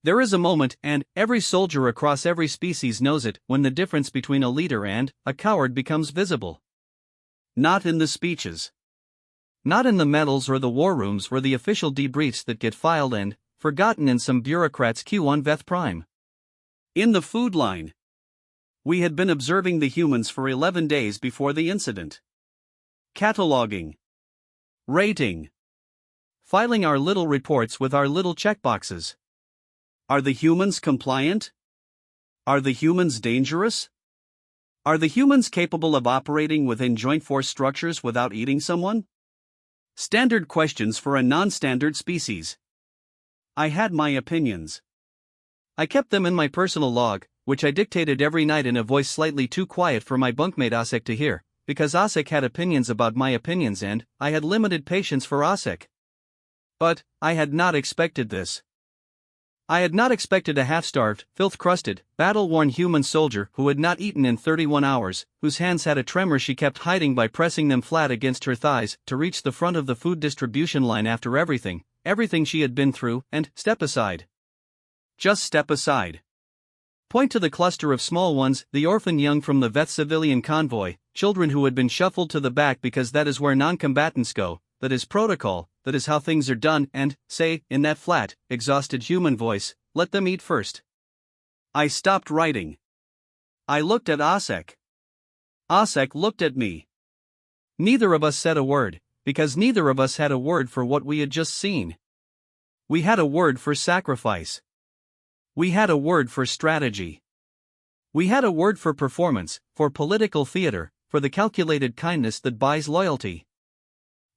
There is a moment, and every soldier across every species knows it, when the difference between a leader and a coward becomes visible. Not in the speeches. Not in the medals or the war rooms or the official debriefs that get filed and forgotten in some bureaucrat's Q1 Veth Prime. In the food line. We had been observing the humans for 11 days before the incident. Cataloging. Rating. Filing our little reports with our little checkboxes. Are the humans compliant? Are the humans dangerous? Are the humans capable of operating within joint force structures without eating someone? Standard questions for a non-standard species. I had my opinions. I kept them in my personal log, which I dictated every night in a voice slightly too quiet for my bunkmate Osek to hear, because Osek had opinions about my opinions and I had limited patience for Osek. But I had not expected this. I had not expected a half-starved, filth-crusted, battle-worn human soldier who had not eaten in 31 hours, whose hands had a tremor she kept hiding by pressing them flat against her thighs, to reach the front of the food distribution line after everything she had been through, and step aside. Just step aside. Point to the cluster of small ones, the orphan young from the Veth civilian convoy, children who had been shuffled to the back because that is where non-combatants go, that is protocol, that is how things are done, and say, in that flat, exhausted human voice, let them eat first. I stopped writing. I looked at Osek. Osek looked at me. Neither of us said a word, because neither of us had a word for what we had just seen. We had a word for sacrifice. We had a word for strategy. We had a word for performance, for political theater, for the calculated kindness that buys loyalty.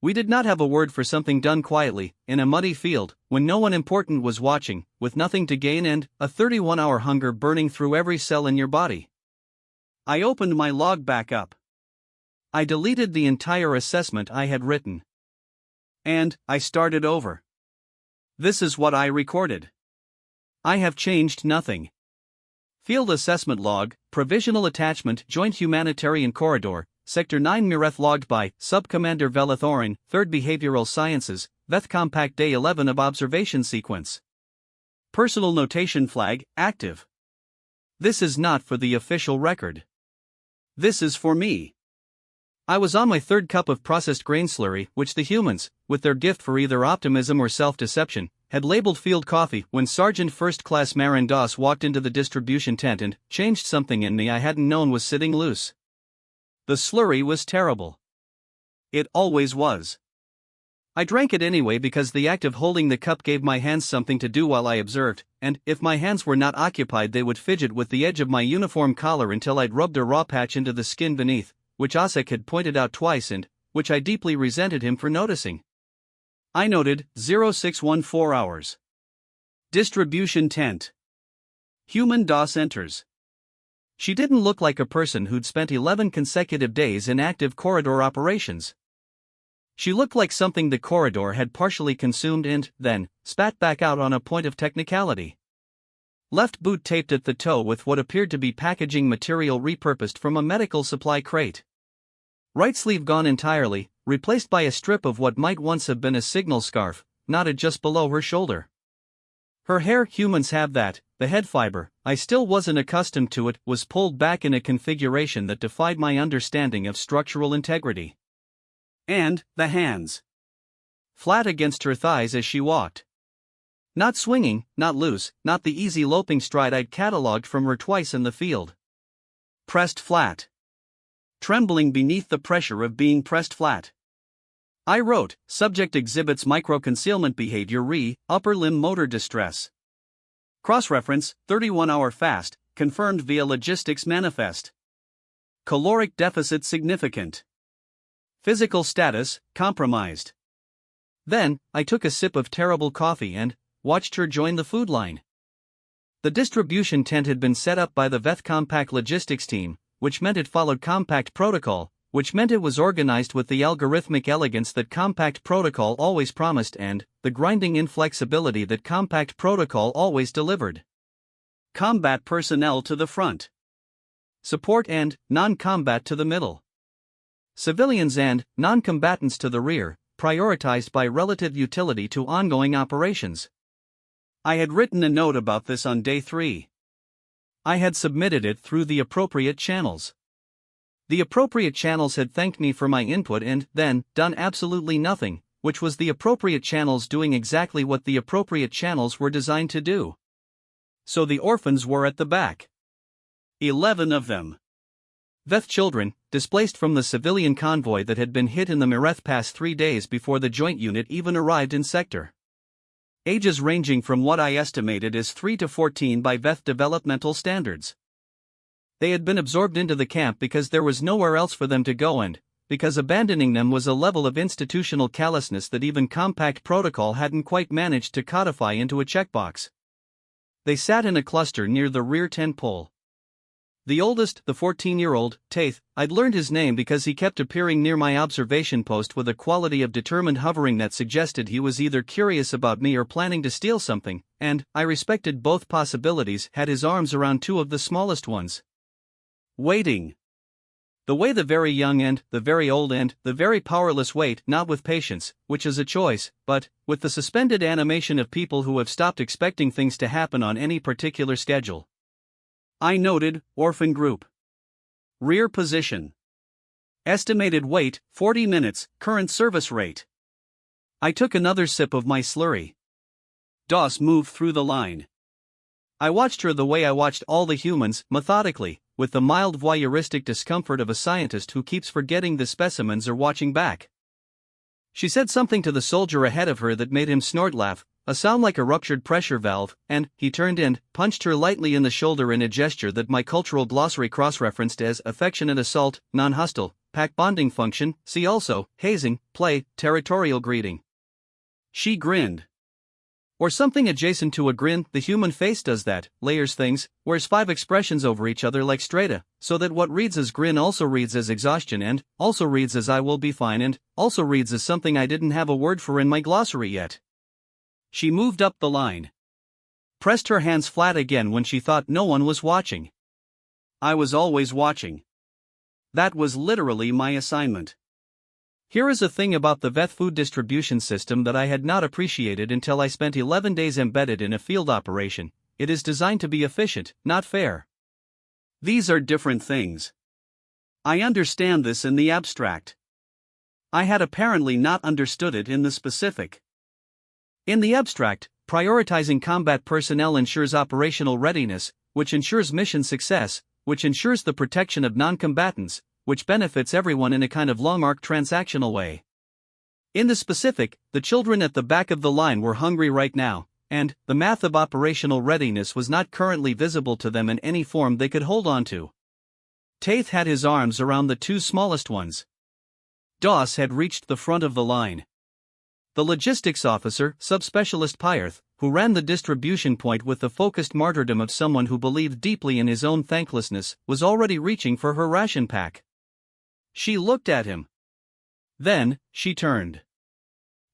We did not have a word for something done quietly, in a muddy field, when no one important was watching, with nothing to gain and a 31-hour hunger burning through every cell in your body. I opened my log back up. I deleted the entire assessment I had written. And I started over. This is what I recorded. I have changed nothing. Field Assessment Log, Provisional Attachment Joint Humanitarian Corridor, Sector 9 Mireth logged by Subcommander Velathorin, 3rd Behavioral Sciences, Veth Compact Day 11 of Observation Sequence. Personal Notation Flag, active. This is not for the official record. This is for me. I was on my third cup of processed grain slurry, which the humans, with their gift for either optimism or self-deception, had labeled field coffee, when Sergeant First Class Marin Doss walked into the distribution tent and changed something in me I hadn't known was sitting loose. The slurry was terrible. It always was. I drank it anyway because the act of holding the cup gave my hands something to do while I observed, and if my hands were not occupied they would fidget with the edge of my uniform collar until I'd rubbed a raw patch into the skin beneath, which Osek had pointed out twice and which I deeply resented him for noticing. I noted 0614 hours. Distribution tent. Human Doss enters. She didn't look like a person who'd spent 11 consecutive days in active corridor operations. She looked like something the corridor had partially consumed and, then, spat back out on a point of technicality. Left boot taped at the toe with what appeared to be packaging material repurposed from a medical supply crate. Right sleeve gone entirely, replaced by a strip of what might once have been a signal scarf, knotted just below her shoulder. Her hair, humans have that, the head fiber, I still wasn't accustomed to it, was pulled back in a configuration that defied my understanding of structural integrity. And the hands. Flat against her thighs as she walked. Not swinging, not loose, not the easy loping stride I'd catalogued from her twice in the field. Pressed flat. Trembling beneath the pressure of being pressed flat. I wrote, subject exhibits micro-concealment behavior upper limb motor distress. Cross-reference, 31-hour fast, confirmed via logistics manifest. Caloric deficit significant. Physical status, compromised. Then, I took a sip of terrible coffee and watched her join the food line. The distribution tent had been set up by the Veth Compact logistics team, which meant it followed Compact protocol, which meant it was organized with the algorithmic elegance that Compact protocol always promised and the grinding inflexibility that Compact protocol always delivered. Combat personnel to the front. Support and non-combat to the middle. Civilians and non-combatants to the rear, prioritized by relative utility to ongoing operations. I had written a note about this on day 3. I had submitted it through the appropriate channels. The appropriate channels had thanked me for my input and, then, done absolutely nothing, which was the appropriate channels doing exactly what the appropriate channels were designed to do. So the orphans were at the back. 11 of them. Veth children, displaced from the civilian convoy that had been hit in the Mireth Pass 3 days before the joint unit even arrived in sector. Ages ranging from what I estimated as 3 to 14 by Veth developmental standards. They had been absorbed into the camp because there was nowhere else for them to go and, because abandoning them was a level of institutional callousness that even compact protocol hadn't quite managed to codify into a checkbox. They sat in a cluster near the rear tent pole. The oldest, the 14-year-old, Taith, I'd learned his name because he kept appearing near my observation post with a quality of determined hovering that suggested he was either curious about me or planning to steal something, and, I respected both possibilities, had his arms around 2 of the smallest ones. Waiting. The way the very young and the very old and the very powerless wait, not with patience, which is a choice, but with the suspended animation of people who have stopped expecting things to happen on any particular schedule. I noted, orphan group. Rear position. Estimated wait, 40 minutes, current service rate. I took another sip of my slurry. Doss moved through the line. I watched her the way I watched all the humans, methodically, with the mild voyeuristic discomfort of a scientist who keeps forgetting the specimens are watching back. She said something to the soldier ahead of her that made him snort laugh, a sound like a ruptured pressure valve, and he turned and punched her lightly in the shoulder in a gesture that my cultural glossary cross-referenced as affectionate assault, non-hostile, pack bonding function, see also, hazing, play, territorial greeting. She grinned. Or something adjacent to a grin. The human face does that, layers things, wears 5 expressions over each other like strata, so that what reads as grin also reads as exhaustion and also reads as I will be fine and also reads as something I didn't have a word for in my glossary yet. She moved up the line. Pressed her hands flat again when she thought no one was watching. I was always watching. That was literally my assignment. Here is a thing about the Veth food distribution system that I had not appreciated until I spent 11 days embedded in a field operation. It is designed to be efficient, not fair. These are different things. I understand this in the abstract. I had apparently not understood it in the specific. In the abstract, prioritizing combat personnel ensures operational readiness, which ensures mission success, which ensures the protection of non-combatants, which benefits everyone in a kind of long-arc transactional way. In the specific, the children at the back of the line were hungry right now, and the math of operational readiness was not currently visible to them in any form they could hold on to. Taith had his arms around the 2 smallest ones. Doss had reached the front of the line. The logistics officer, subspecialist Pyarth, who ran the distribution point with the focused martyrdom of someone who believed deeply in his own thanklessness, was already reaching for her ration pack. She looked at him. Then, she turned.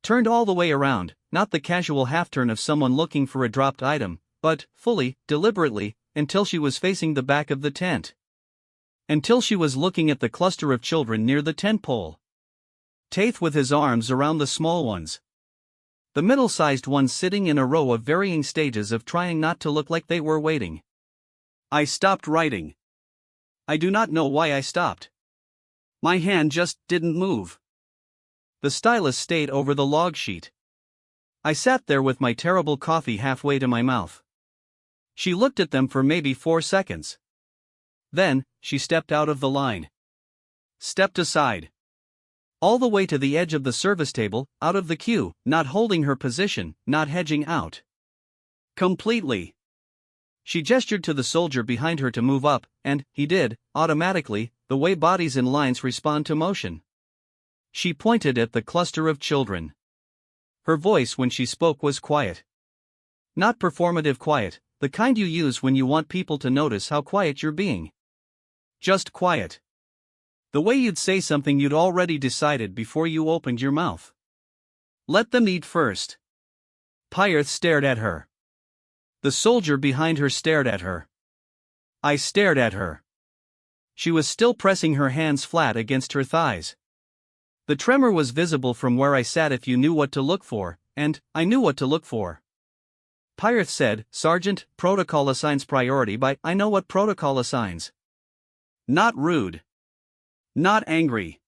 Turned all the way around, not the casual half-turn of someone looking for a dropped item, but, fully, deliberately, until she was facing the back of the tent. Until she was looking at the cluster of children near the tent pole. Taith with his arms around the small ones. The middle-sized ones sitting in a row of varying stages of trying not to look like they were waiting. I stopped writing. I do not know why I stopped. My hand just didn't move. The stylus stayed over the log sheet. I sat there with my terrible coffee halfway to my mouth. She looked at them for maybe 4 seconds. Then, she stepped out of the line. Stepped aside. All the way to the edge of the service table, out of the queue, not holding her position, not hedging out. Completely. She gestured to the soldier behind her to move up, and he did, automatically, the way bodies in lines respond to motion. She pointed at the cluster of children. Her voice when she spoke was quiet. Not performative quiet, the kind you use when you want people to notice how quiet you're being. Just quiet. The way you'd say something you'd already decided before you opened your mouth. Let them eat first. Pyarth stared at her. The soldier behind her stared at her. I stared at her. She was still pressing her hands flat against her thighs. The tremor was visible from where I sat if you knew what to look for, and I knew what to look for. Pyrath said, Sergeant, protocol assigns priority by I know what protocol assigns. Not rude. Not angry.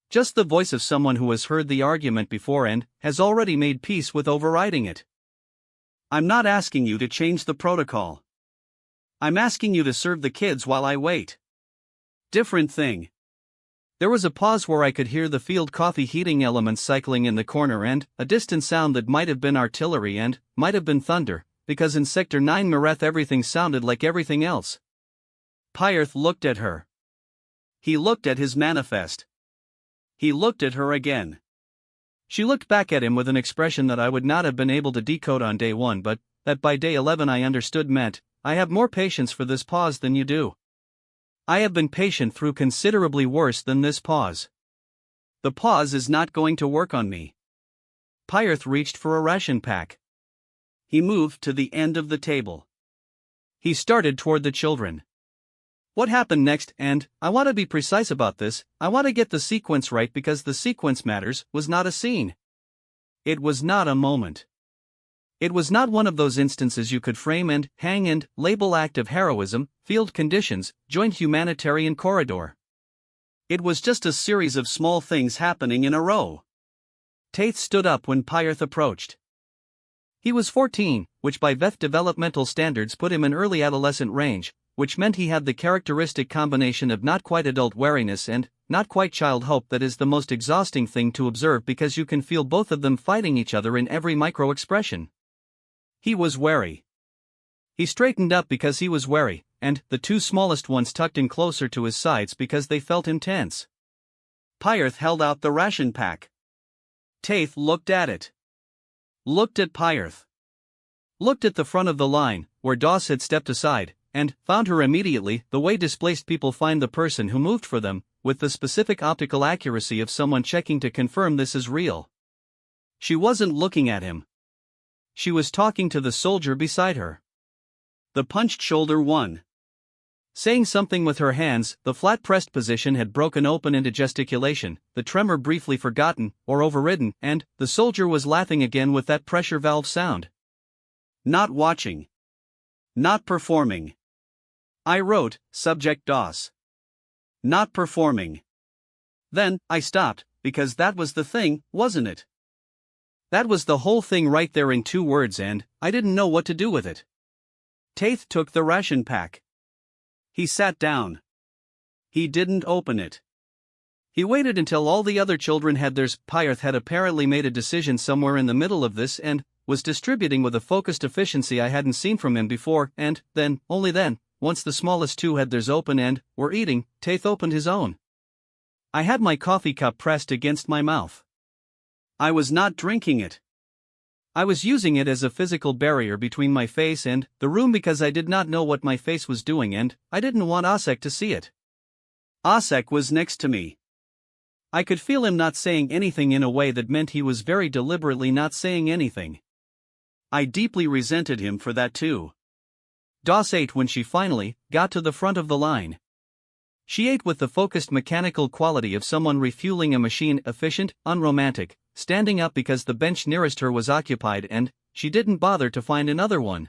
Just the voice of someone who has heard the argument before and has already made peace with overriding it. I'm not asking you to change the protocol. I'm asking you to serve the kids while I wait. Different thing. There was a pause where I could hear the field coffee heating elements cycling in the corner and a distant sound that might have been artillery and might have been thunder, because in Sector 9 Mareth everything sounded like everything else. Pyrath looked at her. He looked at his manifest. He looked at her again. She looked back at him with an expression that I would not have been able to decode on day 1 but that by day 11 I understood meant, I have more patience for this pause than you do. I have been patient through considerably worse than this pause. The pause is not going to work on me. Pyrath reached for a ration pack. He moved to the end of the table. He started toward the children. What happened next, and I want to be precise about this, I want to get the sequence right because the sequence matters, was not a scene. It was not a moment. It was not one of those instances you could frame and hang and label act of heroism, field conditions, joint humanitarian corridor. It was just a series of small things happening in a row. Taith stood up when Pyrath approached. He was 14, which by Veth developmental standards put him in early adolescent range, which meant he had the characteristic combination of not quite adult wariness and not quite child hope that is the most exhausting thing to observe because you can feel both of them fighting each other in every micro-expression. He was wary. He straightened up because he was wary, and the two smallest ones tucked in closer to his sides because they felt intense. Pyrath held out the ration pack. Taith looked at it. Looked at Pyrath. Looked at the front of the line, where Doss had stepped aside, and found her immediately, the way displaced people find the person who moved for them, with the specific optical accuracy of someone checking to confirm this is real. She wasn't looking at him. She was talking to the soldier beside her. The punched shoulder one. Saying something with her hands, the flat-pressed position had broken open into gesticulation, the tremor briefly forgotten, or overridden, and the soldier was laughing again with that pressure valve sound. Not watching. Not performing. I wrote, subject DOS. Not performing. Then, I stopped, because that was the thing, wasn't it? That was the whole thing right there in 2 words and I didn't know what to do with it. Taith took the ration pack. He sat down. He didn't open it. He waited until all the other children had theirs. Pyrath had apparently made a decision somewhere in the middle of this and was distributing with a focused efficiency I hadn't seen from him before, and then, only then, once the smallest 2 had theirs open and were eating, Taith opened his own. I had my coffee cup pressed against my mouth. I was not drinking it. I was using it as a physical barrier between my face and the room because I did not know what my face was doing and I didn't want Osek to see it. Osek was next to me. I could feel him not saying anything in a way that meant he was very deliberately not saying anything. I deeply resented him for that too. Doss ate when she finally got to the front of the line. She ate with the focused mechanical quality of someone refueling a machine, efficient, unromantic, standing up because the bench nearest her was occupied and she didn't bother to find another one.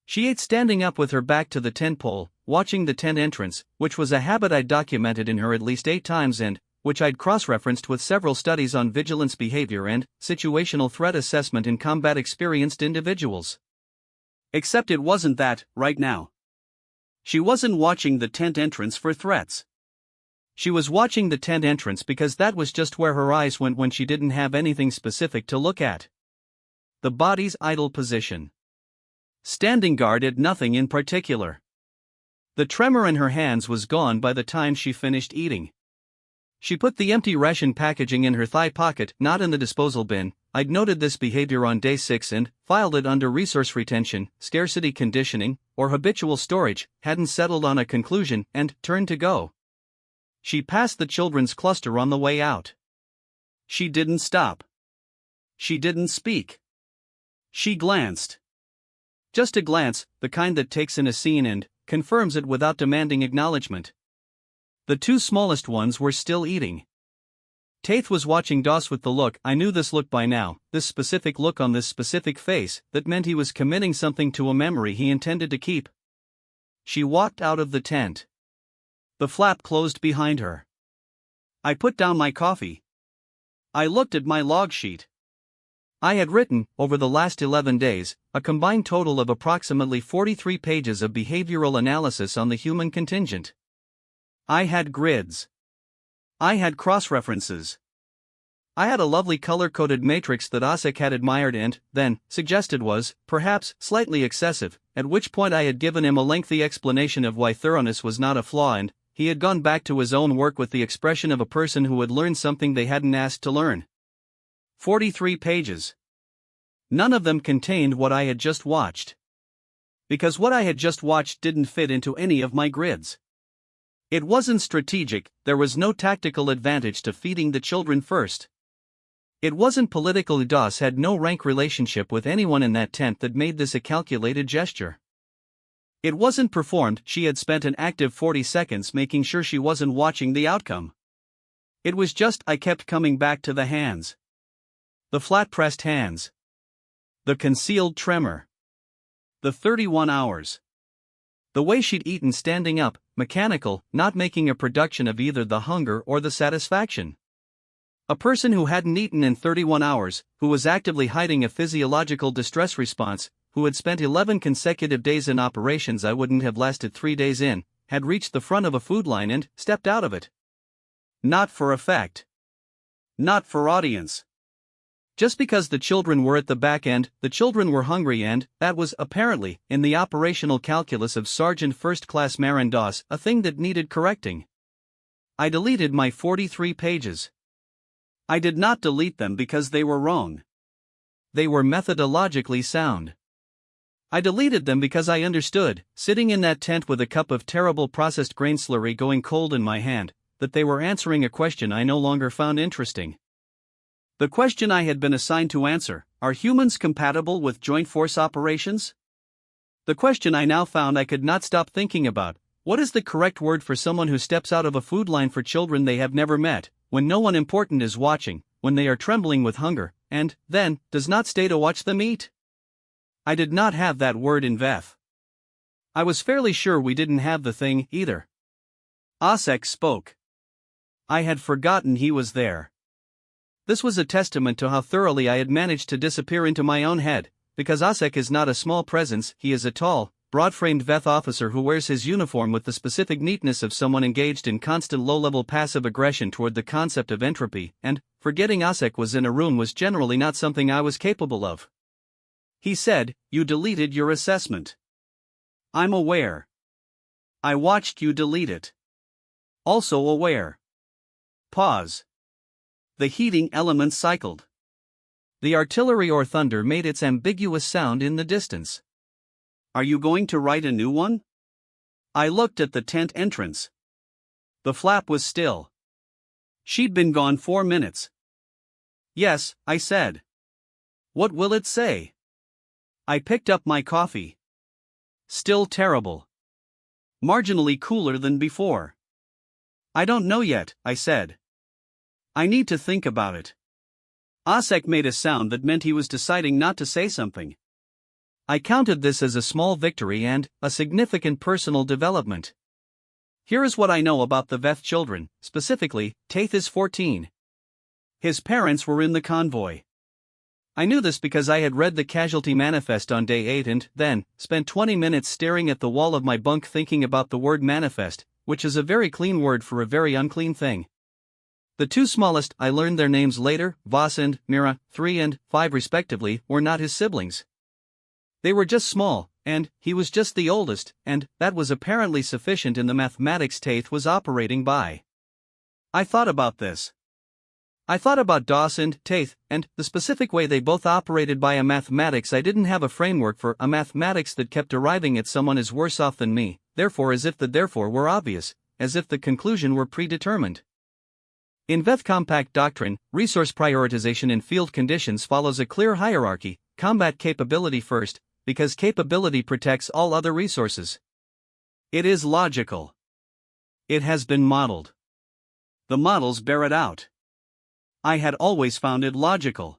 She ate standing up with her back to the tent pole, watching the tent entrance, which was a habit I'd documented in her at least 8 times and which I'd cross-referenced with several studies on vigilance behavior and situational threat assessment in combat-experienced individuals. Except it wasn't that, right now. She wasn't watching the tent entrance for threats. She was watching the tent entrance because that was just where her eyes went when she didn't have anything specific to look at. The body's idle position. Standing guard at nothing in particular. The tremor in her hands was gone by the time she finished eating. She put the empty ration packaging in her thigh pocket, not in the disposal bin. I'd noted this behavior on day 6 and filed it under resource retention, scarcity conditioning, or habitual storage, hadn't settled on a conclusion, and turned to go. She passed the children's cluster on the way out. She didn't stop. She didn't speak. She glanced. Just a glance, the kind that takes in a scene and confirms it without demanding acknowledgement. The 2 smallest ones were still eating. Taith was watching DOS with the look. I knew this look by now, this specific look on this specific face, that meant he was committing something to a memory he intended to keep. She walked out of the tent. The flap closed behind her. I put down my coffee. I looked at my log sheet. I had written, over the last 11 days, a combined total of approximately 43 pages of behavioral analysis on the human contingent. I had grids. I had cross-references. I had a lovely color-coded matrix that Asek had admired and, then, suggested was, perhaps, slightly excessive, at which point I had given him a lengthy explanation of why thoroughness was not a flaw and, he had gone back to his own work with the expression of a person who had learned something they hadn't asked to learn. 43 pages. None of them contained what I had just watched. Because what I had just watched didn't fit into any of my grids. It wasn't strategic, there was no tactical advantage to feeding the children first. It wasn't political. DOS had no rank relationship with anyone in that tent that made this a calculated gesture. It wasn't performed. She had spent an active 40 seconds making sure she wasn't watching the outcome. It was just I kept coming back to the hands. The flat-pressed hands. The concealed tremor. The 31 hours. The way she'd eaten standing up, mechanical, not making a production of either the hunger or the satisfaction. A person who hadn't eaten in 31 hours, who was actively hiding a physiological distress response, who had spent 11 consecutive days in operations I wouldn't have lasted 3 days in, had reached the front of a food line and stepped out of it. Not for effect. Not for audience. Just because the children were at the back end, the children were hungry and, that was, apparently, in the operational calculus of Sergeant First Class Marin DOS, a thing that needed correcting. I deleted my 43 pages. I did not delete them because they were wrong. They were methodologically sound. I deleted them because I understood, sitting in that tent with a cup of terrible processed grain slurry going cold in my hand, that they were answering a question I no longer found interesting. The question I had been assigned to answer: are humans compatible with joint force operations? The question I now found I could not stop thinking about: what is the correct word for someone who steps out of a food line for children they have never met, when no one important is watching, when they are trembling with hunger, and, then, does not stay to watch them eat? I did not have that word in VEF. I was fairly sure we didn't have the thing, either. Asek spoke. I had forgotten he was there. This was a testament to how thoroughly I had managed to disappear into my own head, because Asek is not a small presence. He is a tall, broad-framed VEF officer who wears his uniform with the specific neatness of someone engaged in constant low-level passive aggression toward the concept of entropy, and, forgetting Asek was in a room was generally not something I was capable of. He said, "You deleted your assessment." I'm aware. I watched you delete it. Also aware. Pause. The heating element cycled. The artillery or thunder made its ambiguous sound in the distance. Are you going to write a new one? I looked at the tent entrance. The flap was still. She'd been gone 4 minutes. Yes, I said. What will it say? I picked up my coffee. Still terrible. Marginally cooler than before. I don't know yet, I said. I need to think about it. Asek made a sound that meant he was deciding not to say something. I counted this as a small victory and a significant personal development. Here is what I know about the VEF children, specifically, Taith is 14. His parents were in the convoy. I knew this because I had read the casualty manifest on day 8 and, then, spent 20 minutes staring at the wall of my bunk thinking about the word manifest, which is a very clean word for a very unclean thing. The two smallest, I learned their names later, Vas and Mira, 3 and 5 respectively, were not his siblings. They were just small, and he was just the oldest, and that was apparently sufficient in the mathematics Taith was operating by. I thought about this. I thought about DOS and Taith, and the specific way they both operated by a mathematics I didn't have a framework for, a mathematics that kept arriving at someone is worse off than me, therefore as if the therefore were obvious, as if the conclusion were predetermined. In VEF compact doctrine, resource prioritization in field conditions follows a clear hierarchy: combat capability first, because capability protects all other resources. It is logical. It has been modeled. The models bear it out. I had always found it logical.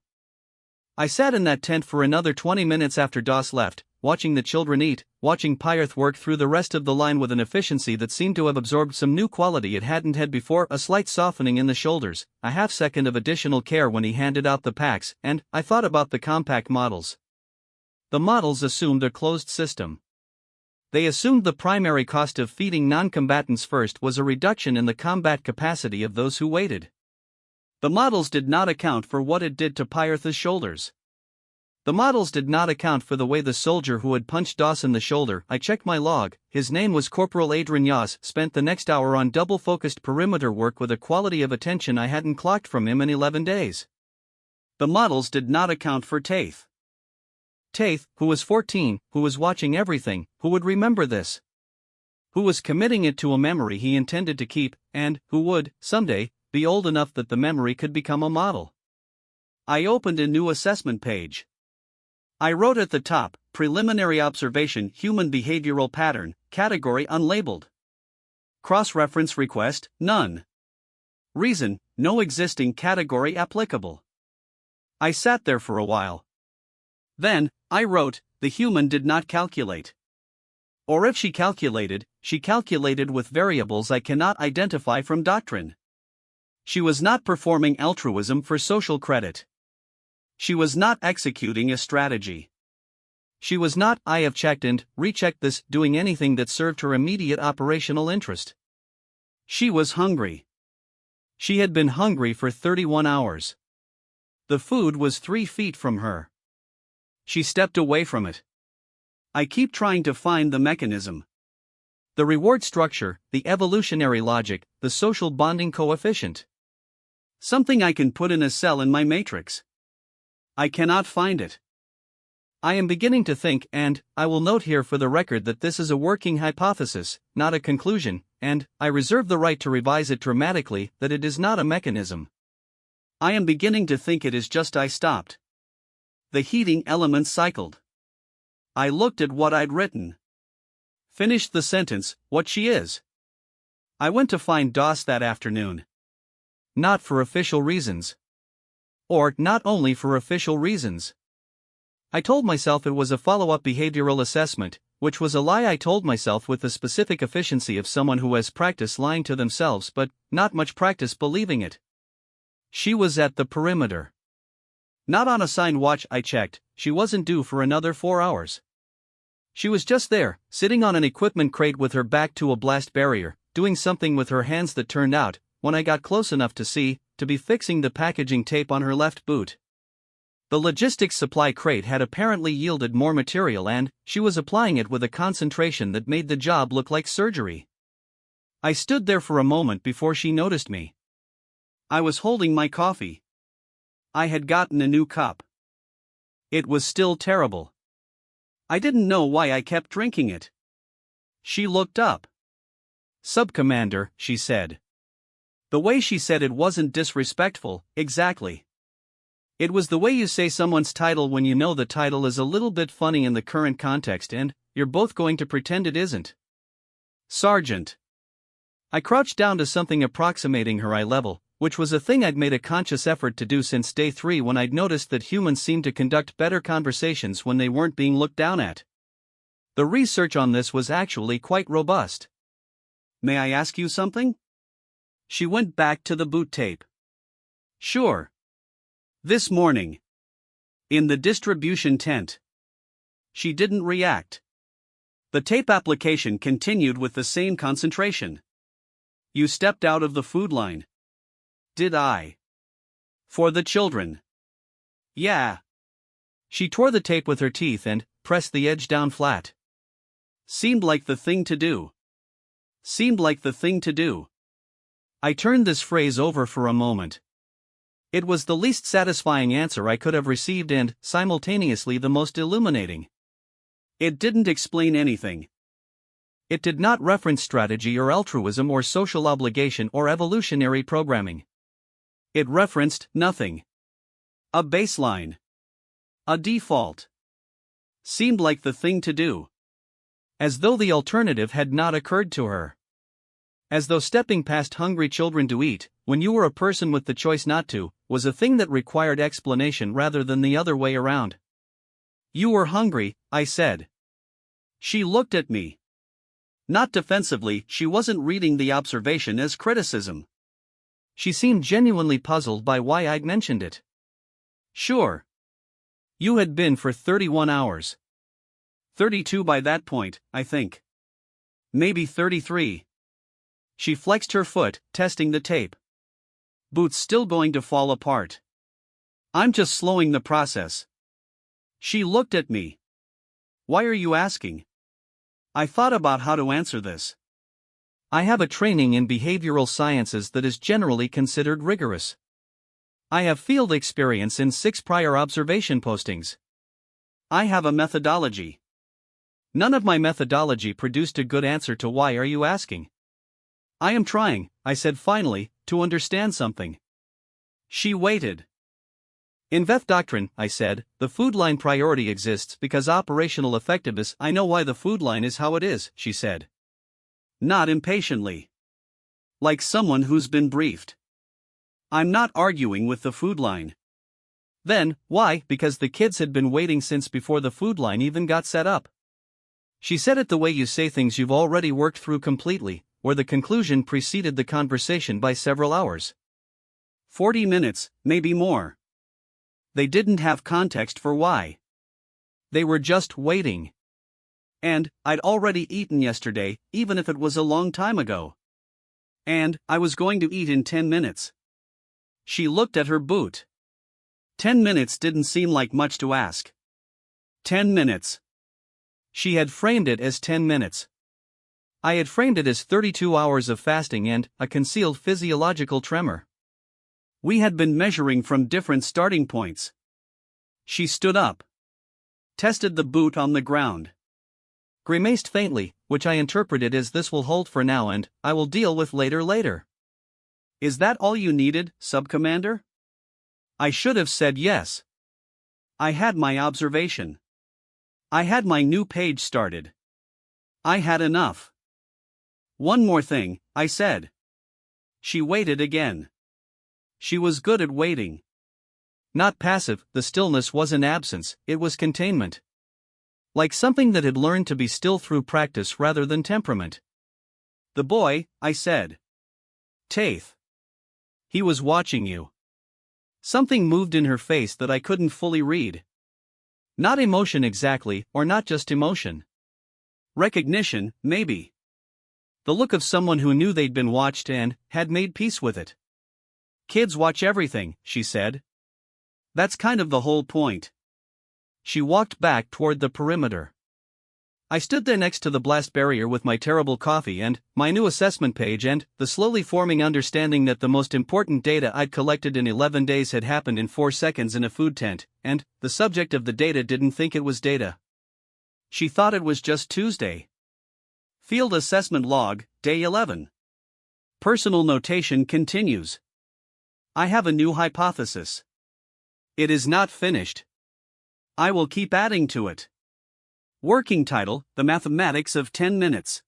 I sat in that tent for another 20 minutes after Doss left, watching the children eat, watching Pyarth work through the rest of the line with an efficiency that seemed to have absorbed some new quality it hadn't had before, a slight softening in the shoulders, a half-second of additional care when he handed out the packs, and I thought about the compact models. The models assumed a closed system. They assumed the primary cost of feeding non-combatants first was a reduction in the combat capacity of those who waited. The models did not account for what it did to Pyarth's shoulders. The models did not account for the way the soldier who had punched Doss in the shoulder, I checked my log, his name was Corporal Adrian Yas, spent the next hour on double-focused perimeter work with a quality of attention I hadn't clocked from him in 11 days. The models did not account for Taith. Taith, who was 14, who was watching everything, who would remember this. Who was committing it to a memory he intended to keep, and who would, someday, be old enough that the memory could become a model. I opened a new assessment page. I wrote at the top, Preliminary Observation Human Behavioral Pattern, Category Unlabeled. Cross-reference request, none. Reason, no existing category applicable. I sat there for a while. Then, I wrote, the human did not calculate. Or if she calculated with variables I cannot identify from doctrine. She was not performing altruism for social credit. She was not executing a strategy. She was not, I have checked and rechecked this, doing anything that served her immediate operational interest. She was hungry. She had been hungry for 31 hours. The food was 3 feet from her. She stepped away from it. I keep trying to find the mechanism. The reward structure, the evolutionary logic, the social bonding coefficient. Something I can put in a cell in my matrix. I cannot find it. I am beginning to think, and I will note here for the record that this is a working hypothesis, not a conclusion, and I reserve the right to revise it dramatically, that it is not a mechanism. I am beginning to think it is just I stopped. The heating elements cycled. I looked at what I'd written. Finished the sentence, what she is. I went to find Doss that afternoon. Not for official reasons. Or not only for official reasons. I told myself it was a follow-up behavioral assessment, which was a lie I told myself with the specific efficiency of someone who has practice lying to themselves but not much practice believing it. She was at the perimeter. Not on a signed watch, I checked, she wasn't due for another 4 hours. She was just there, sitting on an equipment crate with her back to a blast barrier, doing something with her hands that turned out, when I got close enough to see, to be fixing the packaging tape on her left boot. The logistics supply crate had apparently yielded more material and she was applying it with a concentration that made the job look like surgery. I stood there for a moment before she noticed me. I was holding my coffee. I had gotten a new cup. It was still terrible. I didn't know why I kept drinking it. She looked up. "Sub-Commander," she said. The way she said it wasn't disrespectful, exactly. It was the way you say someone's title when you know the title is a little bit funny in the current context and you're both going to pretend it isn't. Sergeant. I crouched down to something approximating her eye level, which was a thing I'd made a conscious effort to do since day 3 when I'd noticed that humans seemed to conduct better conversations when they weren't being looked down at. The research on this was actually quite robust. May I ask you something? She went back to the boot tape. Sure. This morning. In the distribution tent. She didn't react. The tape application continued with the same concentration. You stepped out of the food line. Did I? For the children. Yeah. She tore the tape with her teeth and pressed the edge down flat. Seemed like the thing to do. Seemed like the thing to do. I turned this phrase over for a moment. It was the least satisfying answer I could have received and, simultaneously, the most illuminating. It didn't explain anything. It did not reference strategy or altruism or social obligation or evolutionary programming. It referenced nothing. A baseline. A default. Seemed like the thing to do. As though the alternative had not occurred to her. As though stepping past hungry children to eat, when you were a person with the choice not to, was a thing that required explanation rather than the other way around. You were hungry, I said. She looked at me. Not defensively, she wasn't reading the observation as criticism. She seemed genuinely puzzled by why I'd mentioned it. Sure. You had been for 31 hours. 32 by that point, I think. Maybe 33. She flexed her foot, testing the tape. Boots still going to fall apart. I'm just slowing the process. She looked at me. Why are you asking? I thought about how to answer this. I have a training in behavioral sciences that is generally considered rigorous. I have field experience in 6 prior observation postings. I have a methodology. None of my methodology produced a good answer to why are you asking. I am trying, I said finally, to understand something. She waited. In VEF doctrine, I said, the food line priority exists because operational effectiveness. I know why the food line is how it is, she said. Not impatiently. Like someone who's been briefed. I'm not arguing with the food line. Then, why? Because the kids had been waiting since before the food line even got set up. She said it the way you say things you've already worked through completely, where the conclusion preceded the conversation by several hours. 40 minutes, maybe more. They didn't have context for why. They were just waiting. And, I'd already eaten yesterday, even if it was a long time ago. And, I was going to eat in 10 minutes. She looked at her boot. 10 minutes didn't seem like much to ask. 10 minutes. She had framed it as 10 minutes. I had framed it as 32 hours of fasting and a concealed physiological tremor. We had been measuring from different starting points. She stood up. Tested the boot on the ground. Grimaced faintly, which I interpreted as this will hold for now and I will deal with later. Is that all you needed, Sub-Commander? I should have said yes. I had my observation. I had my new page started. I had enough. One more thing, I said. She waited again. She was good at waiting. Not passive, the stillness wasn't absence, it was containment. Like something that had learned to be still through practice rather than temperament. The boy, I said. Taith. He was watching you. Something moved in her face that I couldn't fully read. Not emotion exactly, or not just emotion. Recognition, maybe. The look of someone who knew they'd been watched and had made peace with it. Kids watch everything, she said. That's kind of the whole point. She walked back toward the perimeter. I stood there next to the blast barrier with my terrible coffee and my new assessment page and the slowly forming understanding that the most important data I'd collected in 11 days had happened in 4 seconds in a food tent, and the subject of the data didn't think it was data. She thought it was just Tuesday. Field Assessment Log, Day 11. Personal notation continues. I have a new hypothesis. It is not finished. I will keep adding to it. Working title, The Mathematics of 10 Minutes.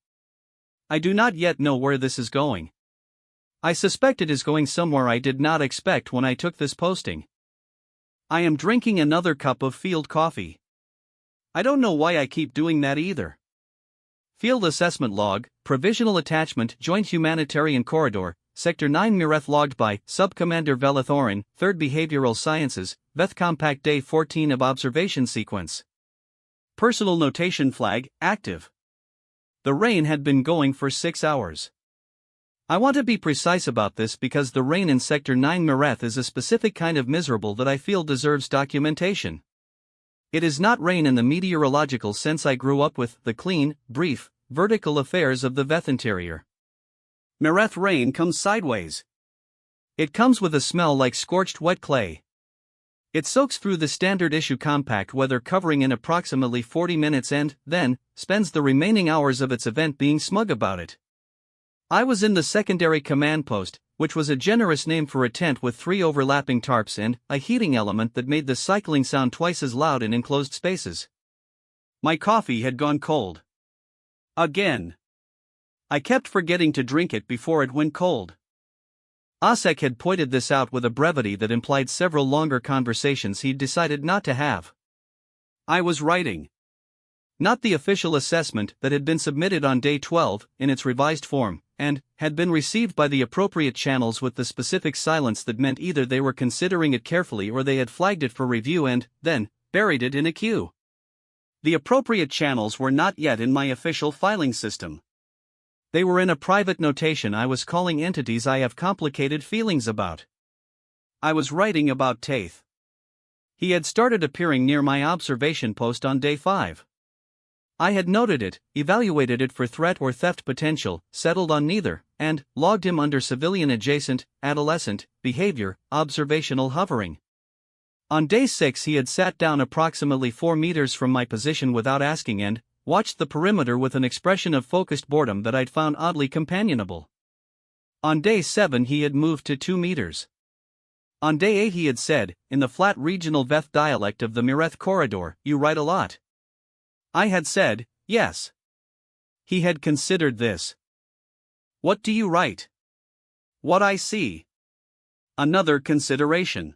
I do not yet know where this is going. I suspect it is going somewhere I did not expect when I took this posting. I am drinking another cup of field coffee. I don't know why I keep doing that either. Field Assessment Log, Provisional Attachment Joint Humanitarian Corridor, Sector 9 Mireth logged by Sub-Commander Velathorin, 3rd Behavioral Sciences, Veth Compact Day 14 of Observation Sequence. Personal notation flag, active. The rain had been going for 6 hours. I want to be precise about this because the rain in Sector 9 Mireth is a specific kind of miserable that I feel deserves documentation. It is not rain in the meteorological sense I grew up with, the clean, brief, vertical affairs of the Veth interior. Mireth rain comes sideways. It comes with a smell like scorched wet clay. It soaks through the standard issue compact weather covering in approximately 40 minutes and, then, spends the remaining hours of its event being smug about it. I was in the secondary command post, which was a generous name for a tent with 3 overlapping tarps and a heating element that made the cycling sound twice as loud in enclosed spaces. My coffee had gone cold. Again. I kept forgetting to drink it before it went cold. Osek had pointed this out with a brevity that implied several longer conversations he'd decided not to have. I was writing. Not the official assessment that had been submitted on day 12, in its revised form, and had been received by the appropriate channels with the specific silence that meant either they were considering it carefully or they had flagged it for review and, then, buried it in a queue. The appropriate channels were not yet in my official filing system. They were in a private notation I was calling entities I have complicated feelings about. I was writing about Taith. He had started appearing near my observation post on day 5. I had noted it, evaluated it for threat or theft potential, settled on neither, and logged him under civilian adjacent, adolescent, behavior, observational hovering. On day 6 he had sat down approximately 4 meters from my position without asking and watched the perimeter with an expression of focused boredom that I'd found oddly companionable. On day 7 he had moved to 2 meters. On day 8 he had said, in the flat regional Veth dialect of the Mireth corridor, "You write a lot." I had said, yes. He had considered this. "What do you write?" "What I see." Another consideration.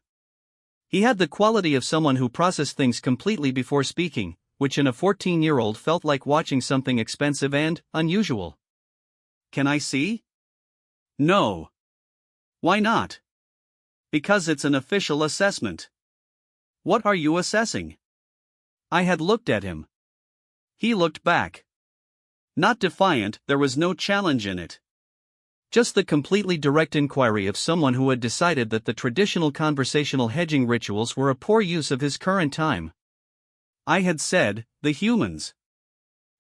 He had the quality of someone who processed things completely before speaking, which in a 14-year-old felt like watching something expensive and unusual. "Can I see?" "No." "Why not?" "Because it's an official assessment." "What are you assessing?" I had looked at him. He looked back. Not defiant, there was no challenge in it. Just the completely direct inquiry of someone who had decided that the traditional conversational hedging rituals were a poor use of his current time. I had said, "The humans."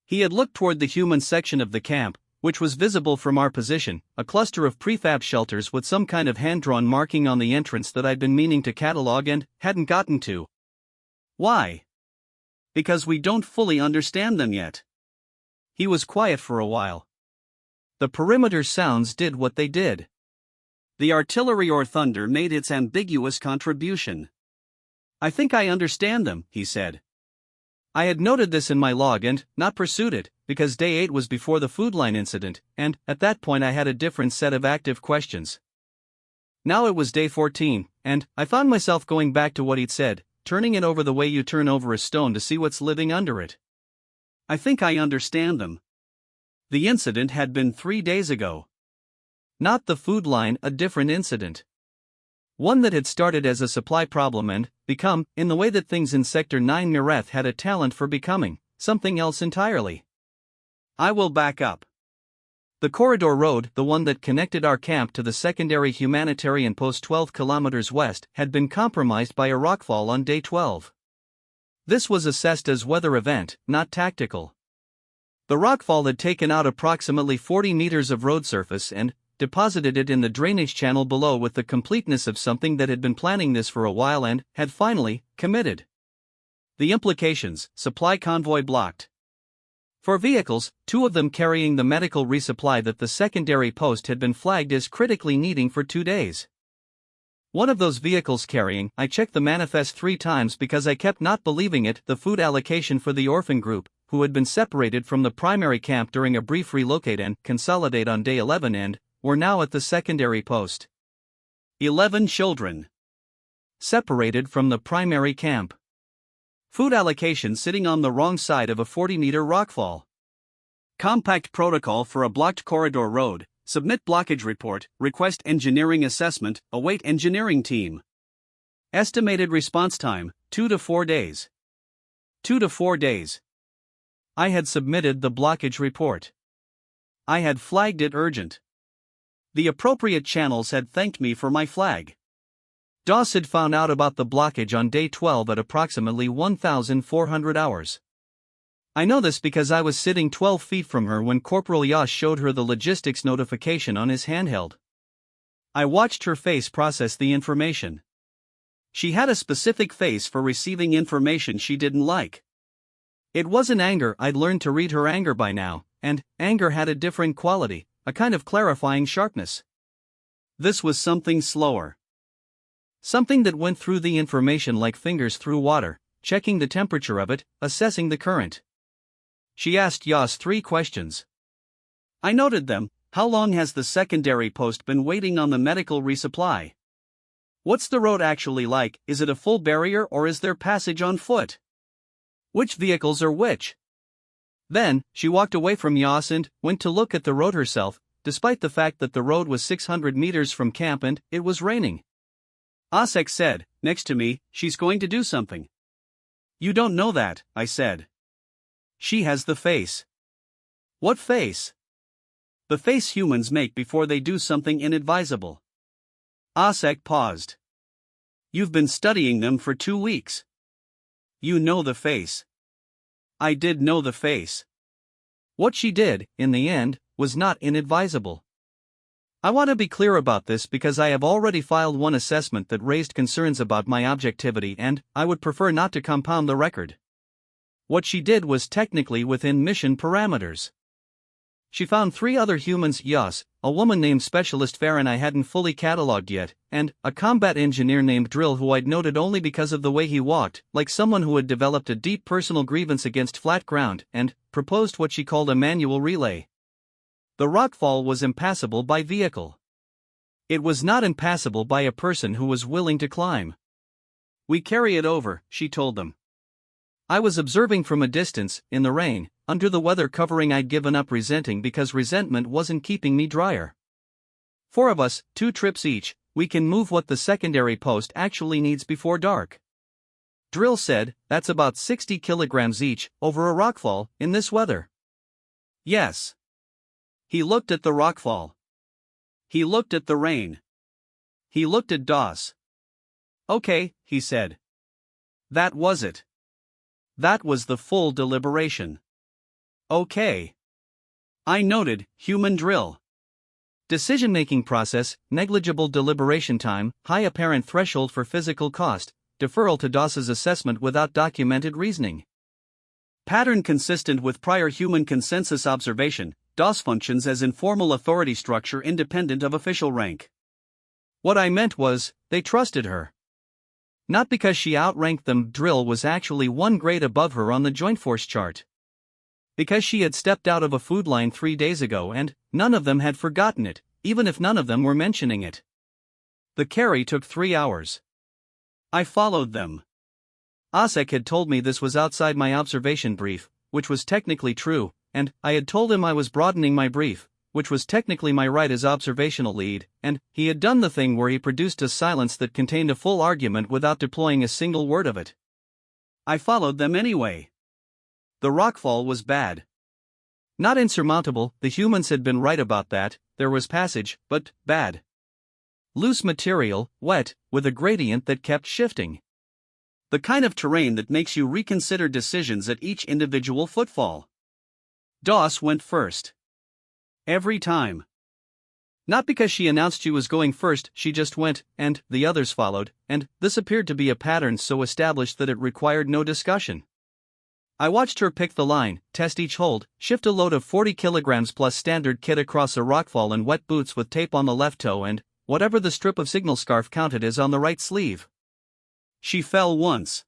He had looked toward the human section of the camp, which was visible from our position, a cluster of prefab shelters with some kind of hand-drawn marking on the entrance that I'd been meaning to catalog and hadn't gotten to. "Why?" "Because we don't fully understand them yet." He was quiet for a while. The perimeter sounds did what they did. The artillery or thunder made its ambiguous contribution. "I think I understand them," he said. I had noted this in my log and not pursued it, because day 8 was before the food line incident, and at that point I had a different set of active questions. Now it was day 14, and I found myself going back to what he'd said, turning it over the way you turn over a stone to see what's living under it. "I think I understand them." The incident had been 3 days ago. Not the food line, a different incident. One that had started as a supply problem and become, in the way that things in Sector 9 Mireth had a talent for becoming, something else entirely. I will back up. The corridor road, the one that connected our camp to the secondary humanitarian post 12 kilometers west, had been compromised by a rockfall on day 12. This was assessed as weather event, not tactical. The rockfall had taken out approximately 40 meters of road surface and deposited it in the drainage channel below with the completeness of something that had been planning this for a while and had finally committed. The implications: supply convoy blocked. 4 vehicles, 2 of them carrying the medical resupply that the secondary post had been flagged as critically needing for 2 days. One of those vehicles carrying, I checked the manifest 3 times because I kept not believing it, the food allocation for the orphan group, who had been separated from the primary camp during a brief relocate and consolidate on day 11 and were now at the secondary post. 11 children. Separated from the primary camp. Food allocation sitting on the wrong side of a 40-meter rockfall. Compact protocol for a blocked corridor road. Submit blockage report, request engineering assessment, await engineering team. Estimated response time, 2 to 4 days. 2 to 4 days. I had submitted the blockage report. I had flagged it urgent. The appropriate channels had thanked me for my flag. DOS had found out about the blockage on day 12 at approximately 1,400 hours. I know this because I was sitting 12 feet from her when Corporal Yosh showed her the logistics notification on his handheld. I watched her face process the information. She had a specific face for receiving information she didn't like. It wasn't anger. I'd learned to read her anger by now, and anger had a different quality, a kind of clarifying sharpness. This was something slower. Something that went through the information like fingers through water, checking the temperature of it, assessing the current. She asked Yas 3 questions. I noted them. How long has the secondary post been waiting on the medical resupply? What's the road actually like? Is it a full barrier or is there passage on foot? Which vehicles are which? Then, she walked away from Yas and went to look at the road herself, despite the fact that the road was 600 meters from camp and it was raining. Asek said, next to me, she's going to do something. You don't know that, I said. She has the face. What face? The face humans make before they do something inadvisable. Asek paused. You've been studying them for 2 weeks. You know the face. I did know the face. What she did, in the end, was not inadvisable. I want to be clear about this because I have already filed one assessment that raised concerns about my objectivity and I would prefer not to compound the record. What she did was technically within mission parameters. She found 3 other humans, Yas, a woman named Specialist Farron I hadn't fully catalogued yet, and a combat engineer named Drill who I'd noted only because of the way he walked, like someone who had developed a deep personal grievance against flat ground, and proposed what she called a manual relay. The rockfall was impassable by vehicle. It was not impassable by a person who was willing to climb. We carry it over, she told them. I was observing from a distance, in the rain, under the weather covering I'd given up resenting because resentment wasn't keeping me drier. 4 of us, 2 trips each, we can move what the secondary post actually needs before dark. Drill said, that's about 60 kilograms each, over a rockfall, in this weather. Yes. He looked at the rockfall. He looked at the rain. He looked at Doss. Okay, he said. That was it. That was the full deliberation. Okay. I noted, human drill. Decision-making process, negligible deliberation time, high apparent threshold for physical cost, deferral to Doss's assessment without documented reasoning. Pattern consistent with prior human consensus observation, Doss functions as informal authority structure independent of official rank. What I meant was, they trusted her. Not because she outranked them, Drill was actually 1 grade above her on the Joint Force chart. Because she had stepped out of a food line 3 days ago and none of them had forgotten it, even if none of them were mentioning it. The carry took 3 hours. I followed them. Asek had told me this was outside my observation brief, which was technically true, and I had told him I was broadening my brief, which was technically my right as observational lead, and he had done the thing where he produced a silence that contained a full argument without deploying a single word of it. I followed them anyway. The rockfall was bad. Not insurmountable, the humans had been right about that, there was passage, but bad. Loose material, wet, with a gradient that kept shifting. The kind of terrain that makes you reconsider decisions at each individual footfall. Doss went first. Every time. Not because she announced she was going first, she just went, and the others followed, and this appeared to be a pattern so established that it required no discussion. I watched her pick the line, test each hold, shift a load of 40 kilograms plus standard kit across a rockfall in wet boots with tape on the left toe and whatever the strip of signal scarf counted as on the right sleeve. She fell once.